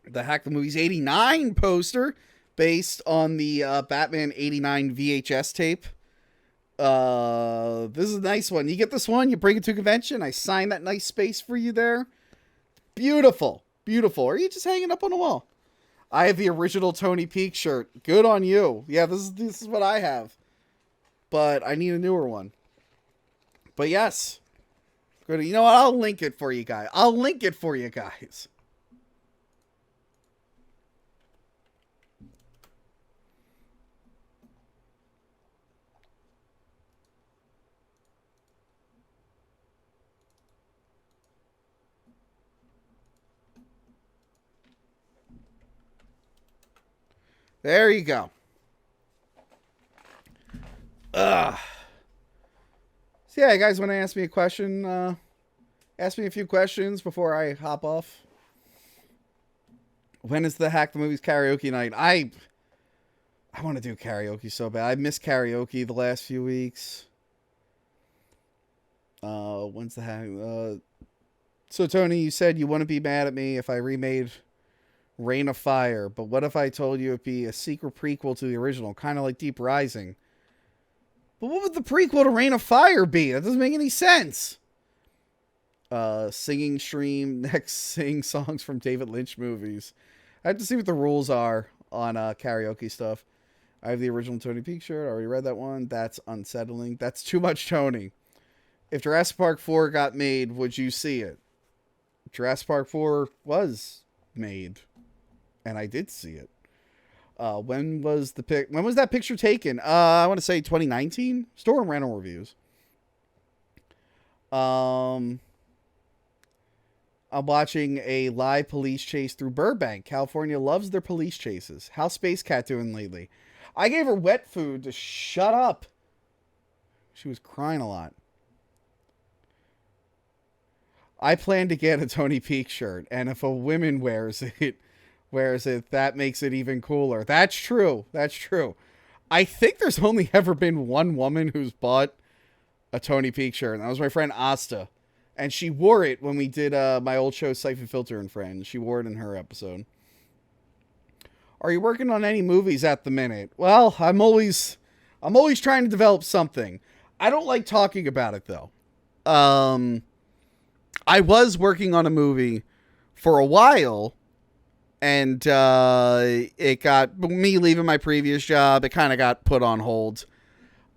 the Hack the Movies 89 poster based on the Batman 89 VHS tape. This is a nice one. You get this one, you bring it to a convention, I sign that nice space for you there. Beautiful. Beautiful. Or are you just hanging up on the wall? I have the original Tony Peak shirt. Good on you. Yeah, this is what I have. But I need a newer one. But yes. Good. You know what? I'll link it for you guys. There you go. So yeah, you guys want to ask me a question? Ask me a few questions before I hop off. When is the Hack the Movies karaoke night? I want to do karaoke so bad. I missed karaoke the last few weeks. When's the hack? So Tony, you said you wouldn't be mad at me if I remade Reign of Fire, but what if I told you it'd be a secret prequel to the original, kind of like Deep Rising? But what would the prequel to Reign of Fire be? That doesn't make any sense. Singing stream, next sing songs from David Lynch movies. I have to see what the rules are on karaoke stuff. I have the original Tony Peak shirt. I already read that one. That's unsettling. That's too much Tony. If Jurassic Park 4 got made, would you see it? Jurassic Park 4 was made, and I did see it. When was that picture taken? I want to say 2019. Store and rental reviews. I'm watching a live police chase through Burbank. California loves their police chases. How's Space Cat doing lately? I gave her wet food to shut up. She was crying a lot. I plan to get a Tony Peak shirt, and if a woman wears it, that makes it even cooler. That's true. That's true. I think there's only ever been one woman who's bought a Tony Peak shirt, and that was my friend Asta. And she wore it when we did my old show, Siphon Filter and Friends. She wore it in her episode. Are you working on any movies at the minute? Well, I'm always trying to develop something. I don't like talking about it, though. I was working on a movie for a while, and it got, me leaving my previous job, it kind of got put on hold.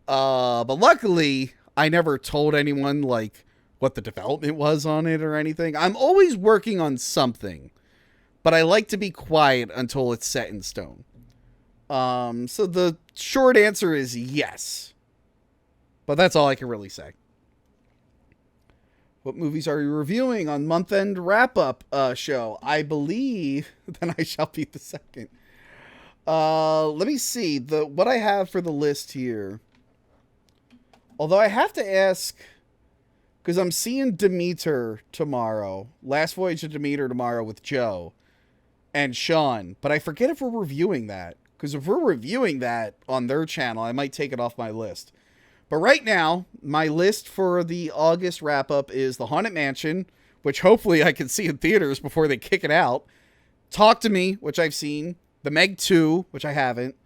But luckily, I never told anyone, like, what the development was on it or anything. I'm always working on something, but I like to be quiet until it's set in stone. So the short answer is yes. But that's all I can really say. What movies are you reviewing on month-end wrap-up show? I believe that I shall be the second. Let me see what I have for the list here. Although I have to ask, because I'm seeing Demeter tomorrow. Last Voyage of Demeter tomorrow with Joe and Sean. But I forget if we're reviewing that. Because if we're reviewing that on their channel, I might take it off my list. But right now, my list for the August wrap-up is The Haunted Mansion, which hopefully I can see in theaters before they kick it out. Talk to Me, which I've seen. The Meg 2, which I haven't.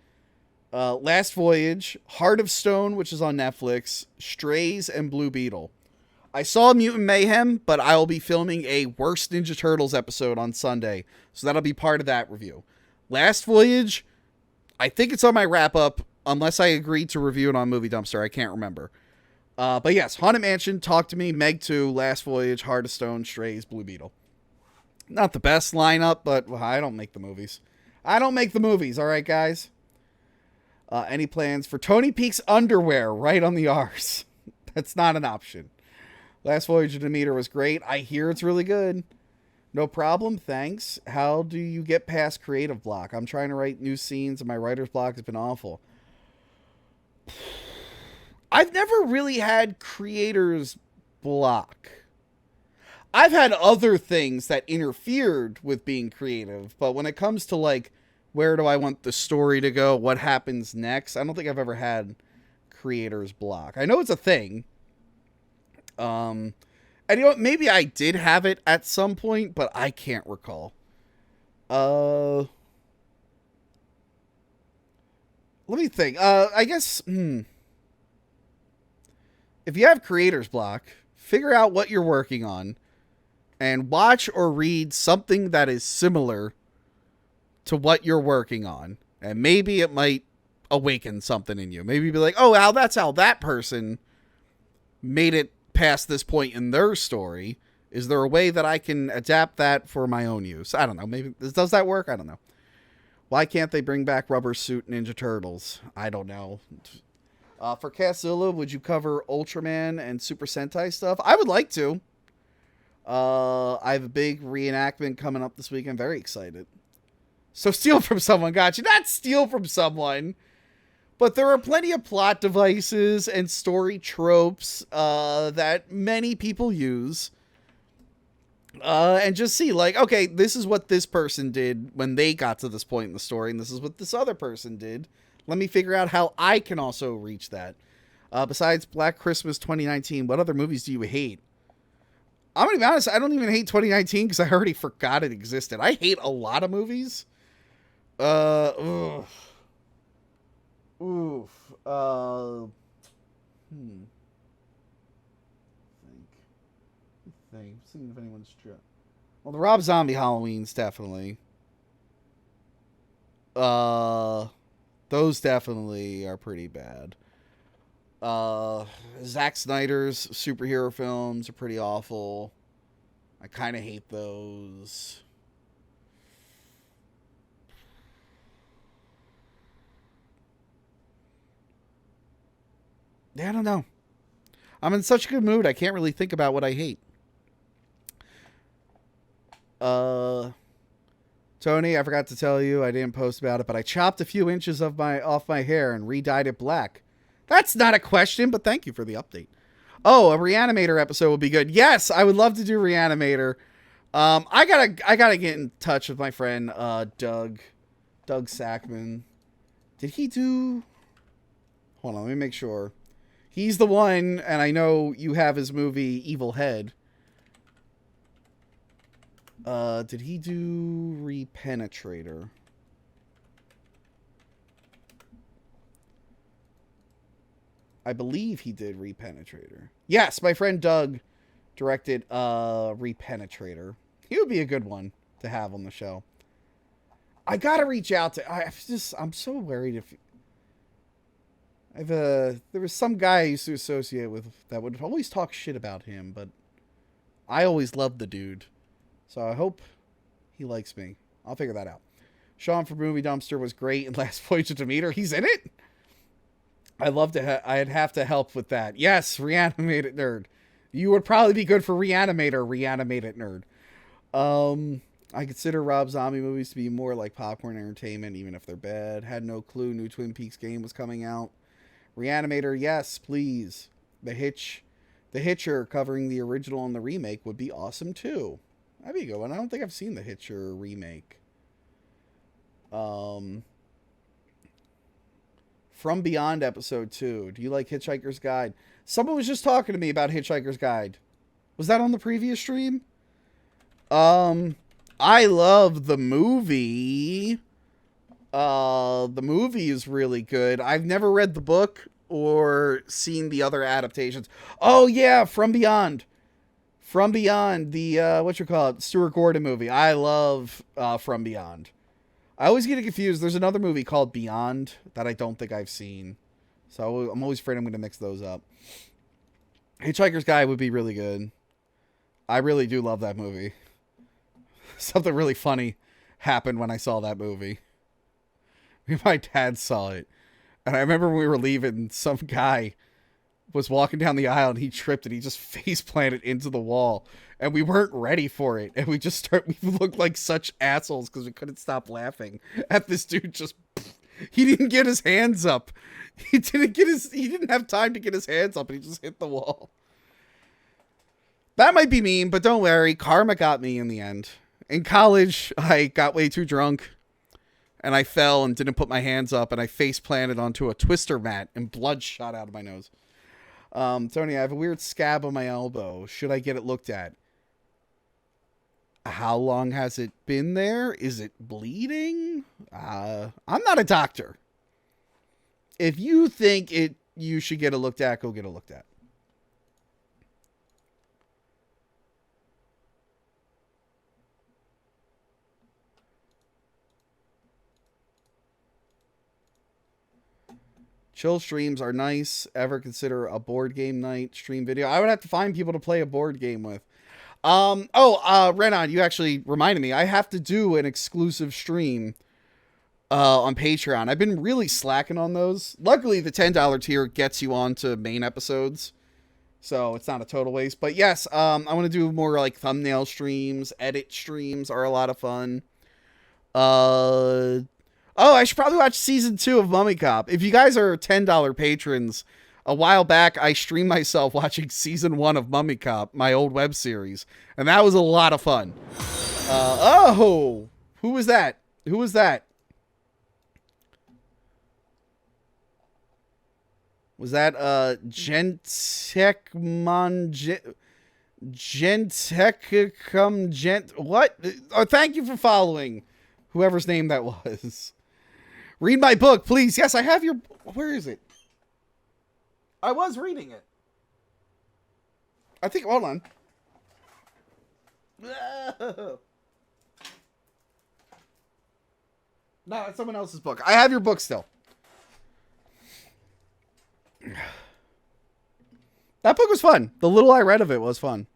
Last Voyage. Heart of Stone, which is on Netflix. Strays, and Blue Beetle. I saw Mutant Mayhem, but I'll be filming a Worst Ninja Turtles episode on Sunday. So that'll be part of that review. Last Voyage, I think it's on my wrap-up. Unless I agreed to review it on Movie Dumpster. I can't remember. But yes, Haunted Mansion, Talk to Me, Meg 2, Last Voyage, Heart of Stone, Strays, Blue Beetle. Not the best lineup, but I don't make the movies. I don't make the movies, alright guys? Any plans for Tony Peak's underwear right on the arse? That's not an option. Last Voyage of Demeter was great. I hear it's really good. No problem, thanks. How do you get past creative block? I'm trying to write new scenes and my writer's block has been awful. I've never really had creator's block. I've had other things that interfered with being creative, but when it comes to, like, where do I want the story to go, what happens next, I don't think I've ever had creator's block. I know it's a thing. And you know what, maybe I did have it at some point, but I can't recall. Let me think. I guess, if you have creator's block, figure out what you're working on and watch or read something that is similar to what you're working on. And maybe it might awaken something in you. Maybe be like, oh, Al, that's how that person made it past this point in their story. Is there a way that I can adapt that for my own use? I don't know. Maybe does that work? I don't know. Why can't they bring back Rubber Suit Ninja Turtles? I don't know. For Casilla, would you cover Ultraman and Super Sentai stuff? I would like to. I have a big reenactment coming up this week. I'm very excited. So steal from someone. Gotcha. Not steal from someone. But there are plenty of plot devices and story tropes that many people use. And just see, like, okay, this is what this person did when they got to this point in the story, and this is what this other person did. Let me figure out how I can also reach that. Besides Black Christmas 2019, what other movies do you hate? I'm going to be honest, I don't even hate 2019 because I already forgot it existed. I hate a lot of movies. Oof. Think. Seeing if anyone's true. Well, the Rob Zombie Halloweens definitely. Those definitely are pretty bad. Zack Snyder's superhero films are pretty awful. I kind of hate those. Yeah, I don't know. I'm in such a good mood, I can't really think about what I hate. Tony, I forgot to tell you, I didn't post about it, but I chopped a few inches of off my hair and re-dyed it black. That's not a question, but thank you for the update. Oh, a Reanimator episode would be good. Yes, I would love to do Reanimator. I gotta get in touch with my friend Doug Sackman. Did he do? Hold on, let me make sure. He's the one, and I know you have his movie Evil Head. Did he do Repenetrator? I believe he did Repenetrator. Yes, my friend Doug directed Repenetrator. He would be a good one to have on the show. I gotta reach out to. I'm so worried if. There was some guy I used to associate with that would always talk shit about him, but I always loved the dude. So I hope he likes me. I'll figure that out. Sean from Movie Dumpster was great in Last Voyage of Demeter. He's in it? I'd love to. I'd have to help with that. Yes, Reanimated Nerd. You would probably be good for Reanimator, Reanimated Nerd. I consider Rob Zombie movies to be more like popcorn entertainment, even if they're bad. Had no clue new Twin Peaks game was coming out. Reanimator, yes, please. The Hitcher covering the original and the remake would be awesome too. That'd be a good one. I don't think I've seen the Hitcher remake. From Beyond episode 2. Do you like Hitchhiker's Guide? Someone was just talking to me about Hitchhiker's Guide. Was that on the previous stream? I love the movie. The movie is really good. I've never read the book or seen the other adaptations. Oh yeah, From Beyond. From Beyond, the Stuart Gordon movie. I love From Beyond. I always get it confused. There's another movie called Beyond that I don't think I've seen. So I'm always afraid I'm going to mix those up. Hitchhiker's Guide would be really good. I really do love that movie. Something really funny happened when I saw that movie. My dad saw it. And I remember when we were leaving, some guy was walking down the aisle and he tripped and he just face planted into the wall. And we weren't ready for it. And we looked like such assholes because we couldn't stop laughing at this dude just, he didn't get his hands up. He didn't have time to get his hands up and he just hit the wall. That might be mean, but don't worry. Karma got me in the end. In college, I got way too drunk. And I fell and didn't put my hands up, and I face planted onto a twister mat, and blood shot out of my nose. Tony, I have a weird scab on my elbow. Should I get it looked at? How long has it been there? Is it bleeding? I'm not a doctor. If you think you should get it looked at, go get it looked at. Chill streams are nice. Ever consider a board game night stream video? I would have to find people to play a board game with. Renan, you actually reminded me. I have to do an exclusive stream on Patreon. I've been really slacking on those. Luckily, the $10 tier gets you onto main episodes, so it's not a total waste. But yes, I want to do more like thumbnail streams. Edit streams are a lot of fun. I should probably watch season 2 of Mummy Cop. If you guys are $10 patrons, a while back I streamed myself watching season 1 of Mummy Cop, my old web series, and that was a lot of fun. Who was that? Who was that? Was that what? Oh, thank you for following whoever's name that was. Read my book, please. Yes, I have your... Where is it? I was reading it. I think... Hold on. No, it's someone else's book. I have your book still. That book was fun. The little I read of it was fun.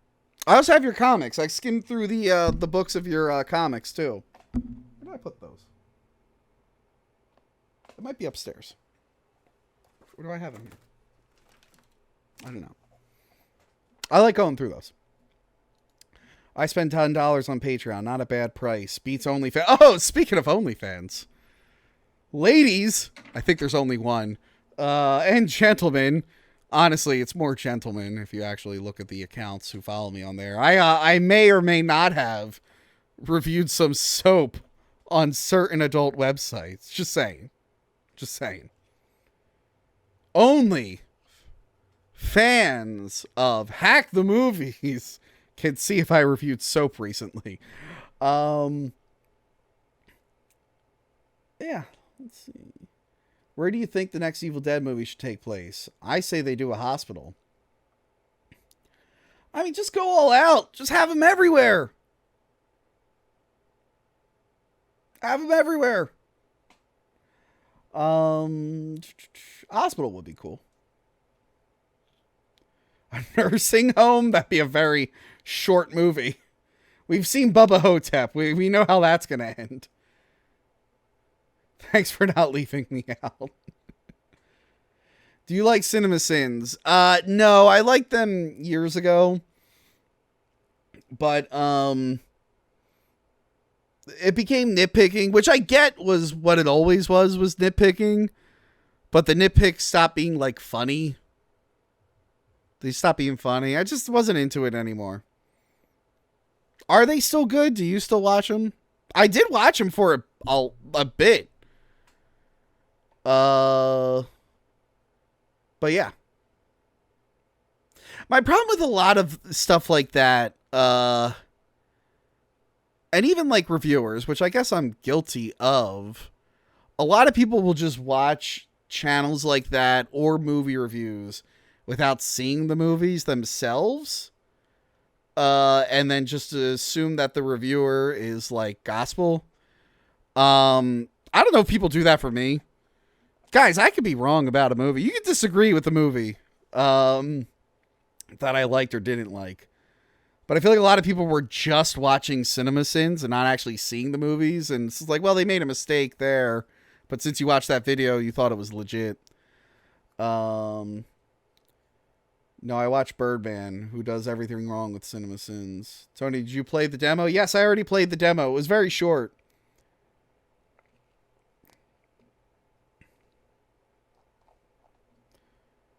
I also have your comics. I skimmed through the books of your comics too. Where did I put those? It might be upstairs. Where do I have them here? I don't know. I like going through those. I spend $10 on Patreon. Not a bad price. Beats OnlyFans. Oh, speaking of OnlyFans. Ladies, I think there's only one. And gentlemen. Honestly, it's more gentlemen if you actually look at the accounts who follow me on there. I may or may not have reviewed some soap on certain adult websites. Just saying. Just saying. Only fans of Hack the Movies can see if I reviewed soap recently. Yeah, let's see. Where do you think the next Evil Dead movie should take place? I say they do a hospital. I mean, just go all out. Just have them everywhere. Have them everywhere. Hospital would be cool. A nursing home? That'd be a very short movie. We've seen Bubba Hotep. We know how that's going to end. Thanks for not leaving me out. Do you like CinemaSins? No, I liked them years ago. But, it became nitpicking, which I get was what it always was nitpicking. But the nitpicks stopped being, like, funny. They stopped being funny. I just wasn't into it anymore. Are they still good? Do you still watch them? I did watch them for a bit. But yeah. My problem with a lot of stuff like that, and even like reviewers, which I guess I'm guilty of, a lot of people will just watch channels like that or movie reviews without seeing the movies themselves. And then just to assume that the reviewer is like gospel. I don't know if people do that for me. Guys, I could be wrong about a movie. You can disagree with the movie that I liked or didn't like. But I feel like a lot of people were just watching CinemaSins and not actually seeing the movies. And it's like, well, they made a mistake there. But since you watched that video, you thought it was legit. No, I watched Birdman, who does everything wrong with CinemaSins. Tony, did you play the demo? Yes, I already played the demo. It was very short.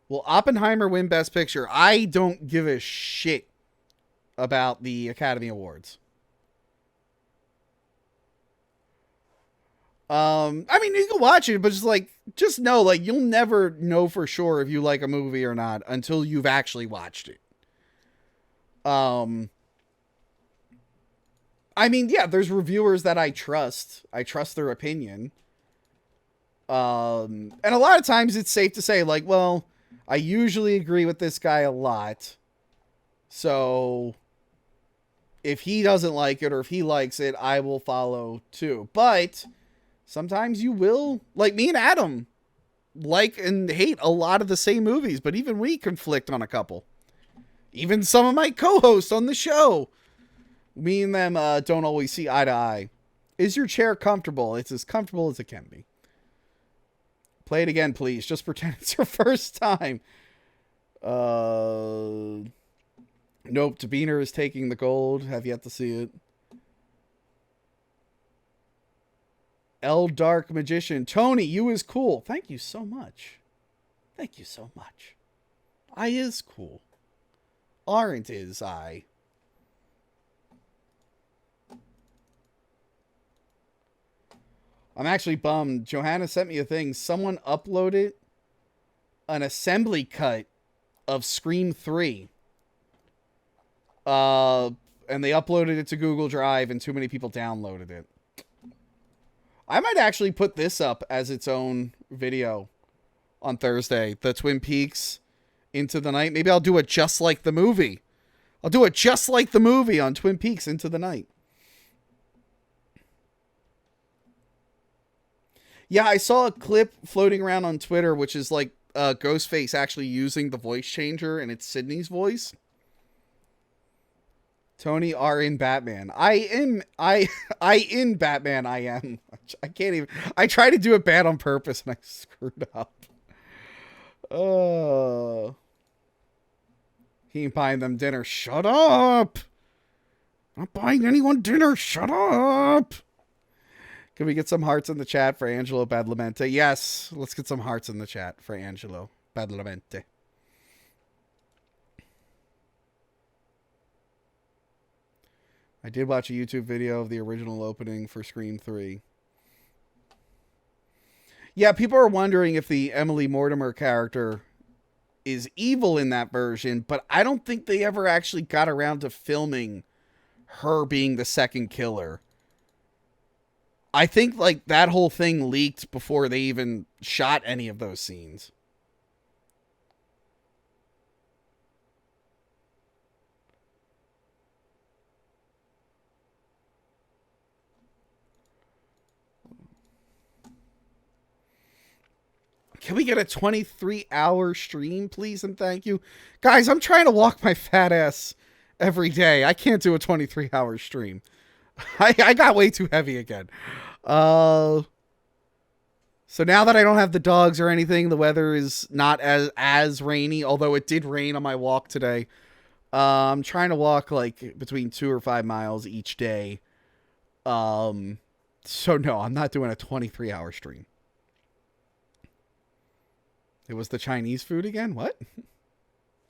Will Oppenheimer win Best Picture? I don't give a shit about the Academy Awards. I mean, you can watch it, but just know, like, you'll never know for sure if you like a movie or not until you've actually watched it. I mean, yeah, there's reviewers that I trust. I trust their opinion. And a lot of times it's safe to say, like, well, I usually agree with this guy a lot. So if he doesn't like it or if he likes it, I will follow too. But sometimes you will, like me and Adam, like and hate a lot of the same movies, but even we conflict on a couple. Even some of my co-hosts on the show, me and them don't always see eye to eye. Is your chair comfortable? It's as comfortable as it can be. Play it again, please. Just pretend it's your first time. Nope. Tabiner is taking the gold. Have yet to see it. El Dark Magician. Tony, you is cool. Thank you so much. Thank you so much. I is cool. Aren't is I? I'm actually bummed. Johanna sent me a thing. Someone uploaded an assembly cut of Scream 3. And they uploaded it to Google Drive and too many people downloaded it. I might actually put this up as its own video on Thursday. The Twin Peaks Into the Night. Maybe I'll do it just like the movie. I'll do it just like the movie on Twin Peaks Into the Night. Yeah, I saw a clip floating around on Twitter, which is like Ghostface actually using the voice changer and it's Sydney's voice. Tony R in Batman. I in Batman I am. I can't even. I tried to do it bad on purpose and I screwed up. He ain't buying them dinner. Shut up. I'm not buying anyone dinner. Shut up. Can we get some hearts in the chat for Angelo Badalamenti? Yes, let's get some hearts in the chat for Angelo Badalamenti. I did watch a YouTube video of the original opening for Scream 3. Yeah, people are wondering if the Emily Mortimer character is evil in that version, but I don't think they ever actually got around to filming her being the second killer. I think like that whole thing leaked before they even shot any of those scenes. Can we get a 23-hour stream, please, and thank you? Guys, I'm trying to walk my fat ass every day. I can't do a 23-hour stream. I got way too heavy again. So now that I don't have the dogs or anything, the weather is not as rainy, although it did rain on my walk today. I'm trying to walk like between 2 or 5 miles each day. So no, I'm not doing a 23-hour stream. It was the Chinese food again? What?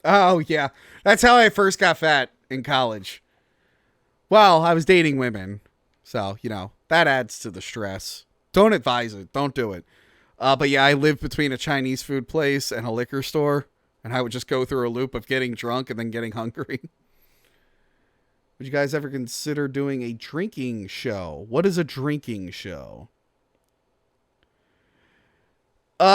Oh, yeah. That's how I first got fat in college. Well, I was dating women. So, you know, that adds to the stress. Don't advise it. Don't do it. But yeah, I lived between a Chinese food place and a liquor store. And I would just go through a loop of getting drunk and then getting hungry. Would you guys ever consider doing a drinking show? What is a drinking show?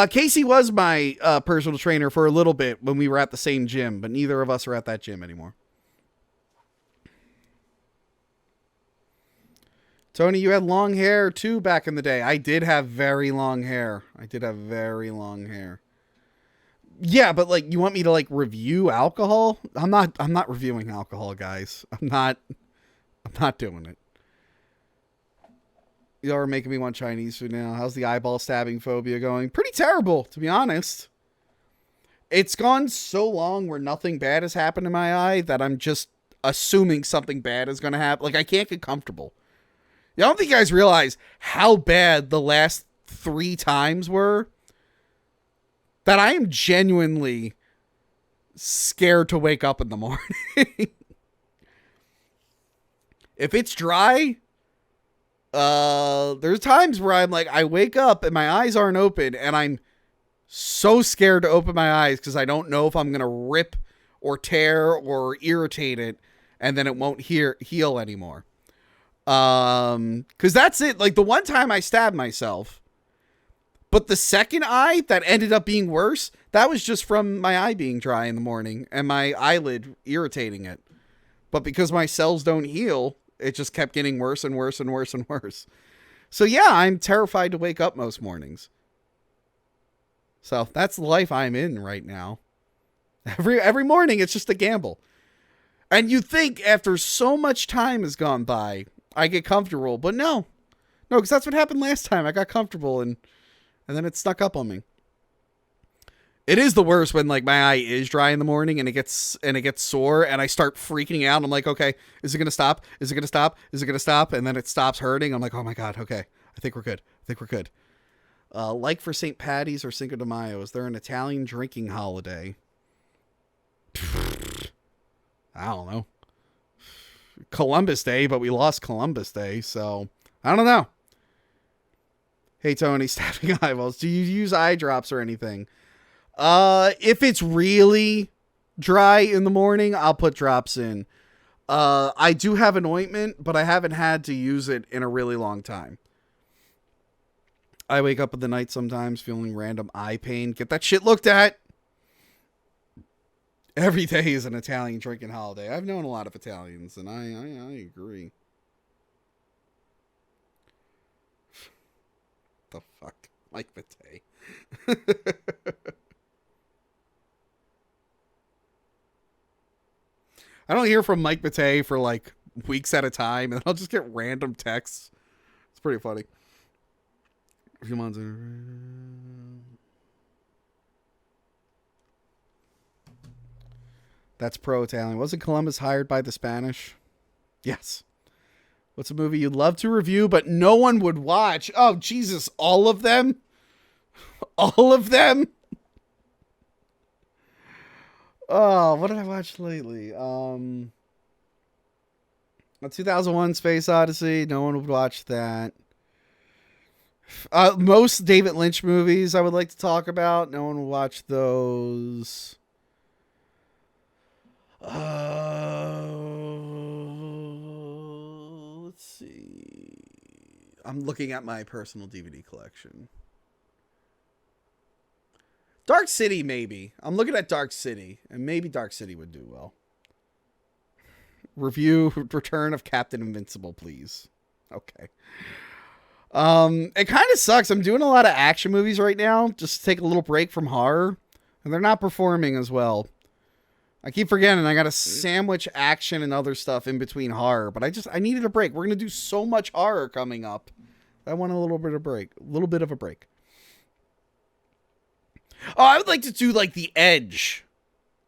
Casey was my personal trainer for a little bit when we were at the same gym, but neither of us are at that gym anymore. Tony, you had long hair too back in the day. I did have very long hair. Yeah, but like, you want me to like review alcohol? I'm not reviewing alcohol, guys. I'm not doing it. Y'all are making me want Chinese food now. How's the eyeball stabbing phobia going? Pretty terrible, to be honest. It's gone so long where nothing bad has happened in my eye that I'm just assuming something bad is going to happen. Like, I can't get comfortable. I don't think you guys realize how bad the last 3 times were that I am genuinely scared to wake up in the morning. If it's dry, there's times where I'm like, I wake up and my eyes aren't open and I'm so scared to open my eyes because I don't know if I'm going to rip or tear or irritate it and then it won't heal anymore. Because that's it. Like the one time I stabbed myself, but the second eye that ended up being worse, that was just from my eye being dry in the morning and my eyelid irritating it. But because my cells don't heal, it just kept getting worse and worse and worse and worse. So yeah, I'm terrified to wake up most mornings. So that's the life I'm in right now. Every morning, it's just a gamble. And you think after so much time has gone by, I get comfortable. But no, because that's what happened last time. I got comfortable and then it snuck up on me. It is the worst when like my eye is dry in the morning and it gets sore and I start freaking out. I'm like, okay, is it going to stop? Is it going to stop? Is it going to stop? And then it stops hurting. I'm like, oh my God. Okay. I think we're good. Like for St. Patty's or Cinco de Mayo, is there an Italian drinking holiday? I don't know. Columbus Day, but we lost Columbus Day. So I don't know. Hey, Tony, stabbing eyeballs. Do you use eye drops or anything? If it's really dry in the morning, I'll put drops in. I do have an ointment, but I haven't had to use it in a really long time. I wake up in the night sometimes feeling random eye pain. Get that shit looked at. Every day is an Italian drinking holiday. I've known a lot of Italians, and I agree. The fuck? Mike Vite. I don't hear from Mike Matei for like weeks at a time, and I'll just get random texts. It's pretty funny. A few months. That's pro-Italian. Wasn't Columbus hired by the Spanish? Yes. What's a movie you'd love to review, but no one would watch? Oh, Jesus. All of them? All of them? Oh, what did I watch lately? A 2001 Space Odyssey. No one would watch that. Most David Lynch movies I would like to talk about. No one will watch those. Let's see. I'm looking at my personal DVD collection. Dark City, maybe. I'm looking at Dark City, and maybe Dark City would do well. Review Return of Captain Invincible, please. Okay. It kind of sucks. I'm doing a lot of action movies right now, just to take a little break from horror, and they're not performing as well. I keep forgetting I got to sandwich action and other stuff in between horror, but I needed a break. We're going to do so much horror coming up. I want a little bit of a break. Oh, I would like to do like The Edge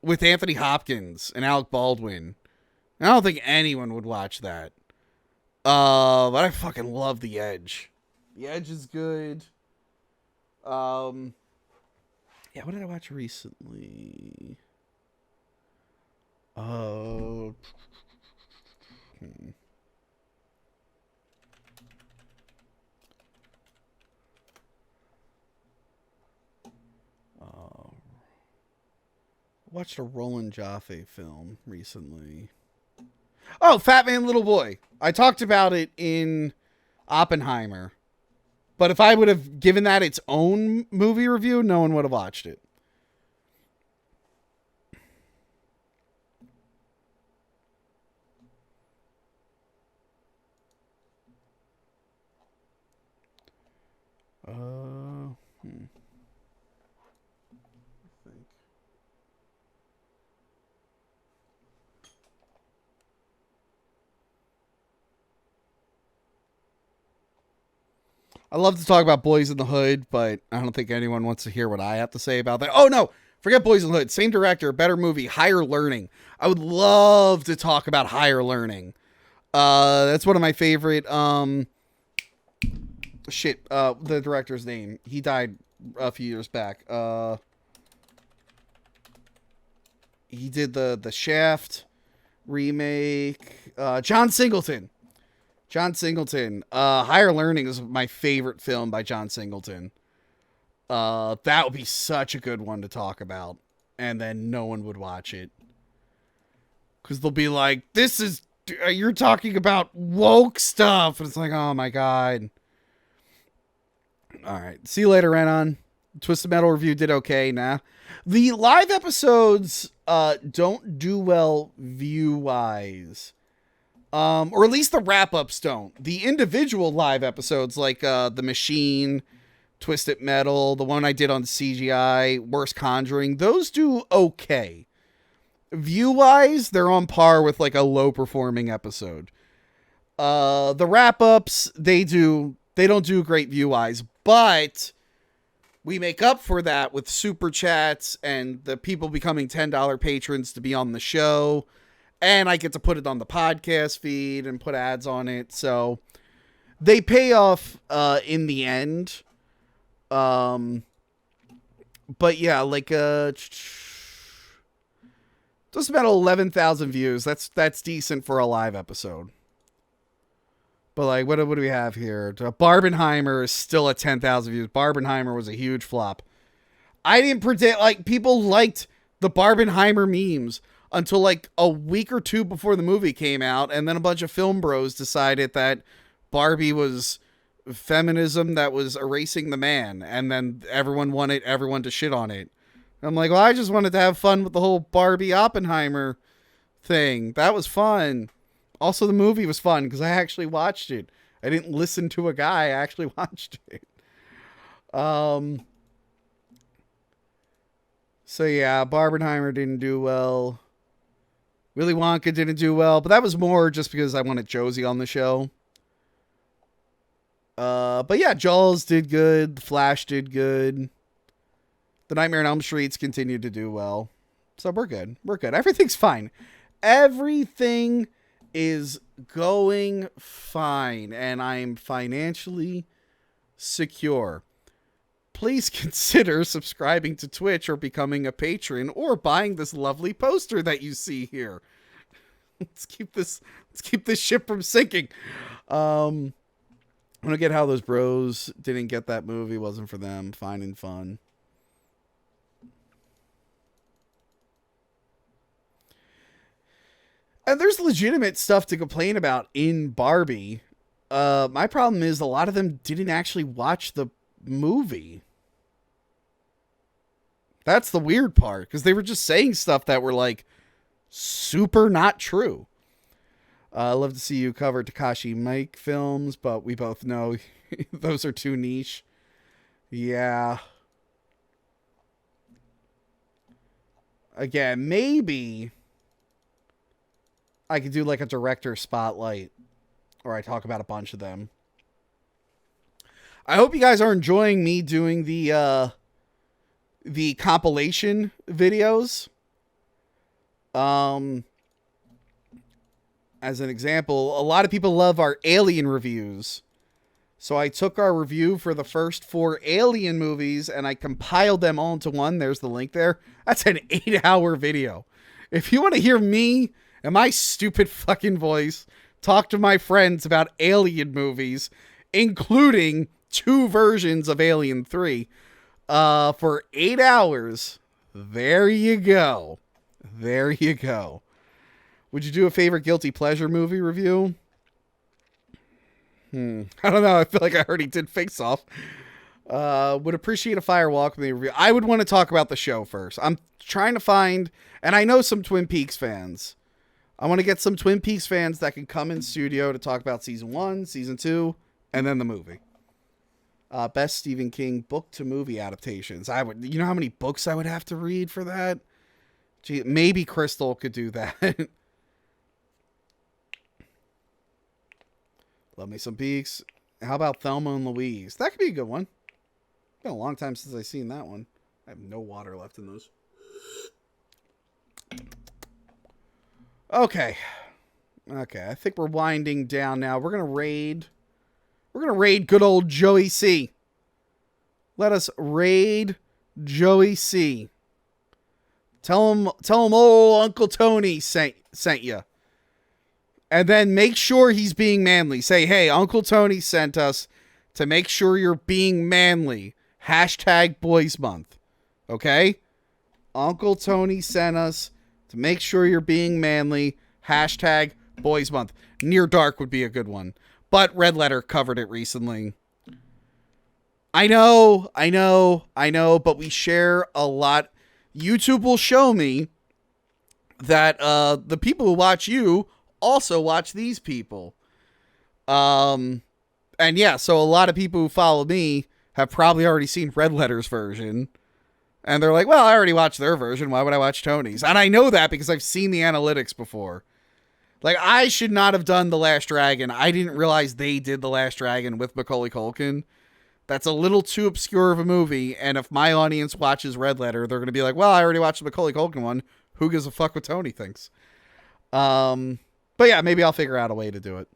with Anthony Hopkins and Alec Baldwin. I don't think anyone would watch that. But I fucking love The Edge. The Edge is good. Yeah, what did I watch recently? Watched a Roland Jaffe film recently. Oh, Fat Man Little Boy. I talked about it in Oppenheimer. But if I would have given that its own movie review, no one would have watched it. I love to talk about Boys in the Hood, but I don't think anyone wants to hear what I have to say about that. Oh, no. Forget Boys in the Hood. Same director, better movie, Higher Learning. I would love to talk about Higher Learning. That's one of my favorite. The director's name. He died a few years back. He did the Shaft remake. John Singleton. Higher Learning is my favorite film by John Singleton. That would be such a good one to talk about. And then no one would watch it. Because they'll be like, you're talking about woke stuff. And it's like, oh my God. All right. See you later, Renan. Twisted Metal review did okay. Nah. The live episodes don't do well view-wise. Or at least the wrap-ups don't. The individual live episodes, like The Machine, Twisted Metal, the one I did on CGI, Worst Conjuring, those do okay. View-wise, they're on par with like a low-performing episode. The wrap-ups, they don't do great view-wise, but we make up for that with super chats and the people becoming $10 patrons to be on the show. And I get to put it on the podcast feed and put ads on it. So they pay off in the end. But yeah, like just about 11,000 views. That's decent for a live episode. But like, what do we have here? Barbenheimer is still at 10,000 views. Barbenheimer was a huge flop. I didn't predict, like, people liked the Barbenheimer memes until like a week or two before the movie came out, and then a bunch of film bros decided that Barbie was feminism that was erasing the man, and then everyone wanted everyone to shit on it. I'm like, well, I just wanted to have fun with the whole Barbie Oppenheimer thing. That was fun. Also, the movie was fun because I actually watched it. I didn't listen to a guy. I actually watched it. So yeah, Barbenheimer didn't do well. Willy Wonka didn't do well, but that was more just because I wanted Josie on the show. But yeah, Jaws did good. The Flash did good. The Nightmare on Elm Streets continued to do well. So we're good. We're good. Everything's fine. Everything is going fine, and I'm financially secure. Please consider subscribing to Twitch or becoming a patron or buying this lovely poster that you see here. Let's keep this ship from sinking. I don't get how those bros didn't get that movie. Wasn't for them. Fine and fun. And there's legitimate stuff to complain about in Barbie. My problem is a lot of them didn't actually watch the movie. That's the weird part, because they were just saying stuff that were like super not true. I love to see you cover Takashi Mike films, but we both know those are too niche. Yeah. Again, maybe I could do like a director spotlight, or I talk about a bunch of them. I hope you guys are enjoying me doing the compilation videos. As an example, a lot of people love our Alien reviews. So I took our review for the first 4 Alien movies and I compiled them all into one. There's the link there. That's an 8-hour video. If you want to hear me and my stupid fucking voice talk to my friends about Alien movies, including 2 versions of Alien 3, for 8 hours, there you go. There you go. Would you do a favorite guilty pleasure movie review? I don't know. I feel like I already did Face Off. Would appreciate a firewalk with me review. I would want to talk about the show first. I'm trying to find, and I know some Twin Peaks fans. I want to get some Twin Peaks fans that can come in studio to talk about season 1, season 2, and then the movie. Best Stephen King book to movie adaptations. You know how many books I would have to read for that? Gee, maybe Crystal could do that. Love me some Peaks. How about Thelma and Louise? That could be a good one. It's been a long time since I've seen that one. I have no water left in those. Okay. I think we're winding down now. We're going to raid good old Joey C. Let us raid Joey C. Tell him old Uncle Tony sent you. And then make sure he's being manly. Say, hey, Uncle Tony sent us to make sure you're being manly. Hashtag Boys Month. Okay? Uncle Tony sent us to make sure you're being manly. Hashtag Boys Month. Near Dark would be a good one. But Red Letter covered it recently. I know, but we share a lot. YouTube will show me that the people who watch you also watch these people. And yeah, so a lot of people who follow me have probably already seen Red Letter's version. And they're like, well, I already watched their version. Why would I watch Tony's? And I know that because I've seen the analytics before. Like, I should not have done The Last Dragon. I didn't realize they did The Last Dragon with Macaulay Culkin. That's a little too obscure of a movie. And if my audience watches Red Letter, they're going to be like, well, I already watched the Macaulay Culkin one. Who gives a fuck what Tony thinks? But yeah, maybe I'll figure out a way to do it.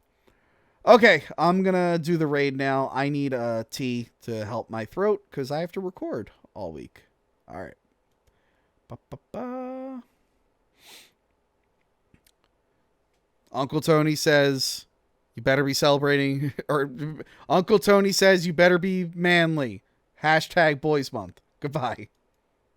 Okay, I'm going to do the raid now. I need a tea to help my throat because I have to record all week. All right. Ba-ba-ba. Uncle Tony says you better be celebrating, or Uncle Tony says you better be manly. Hashtag Boys Month. Goodbye.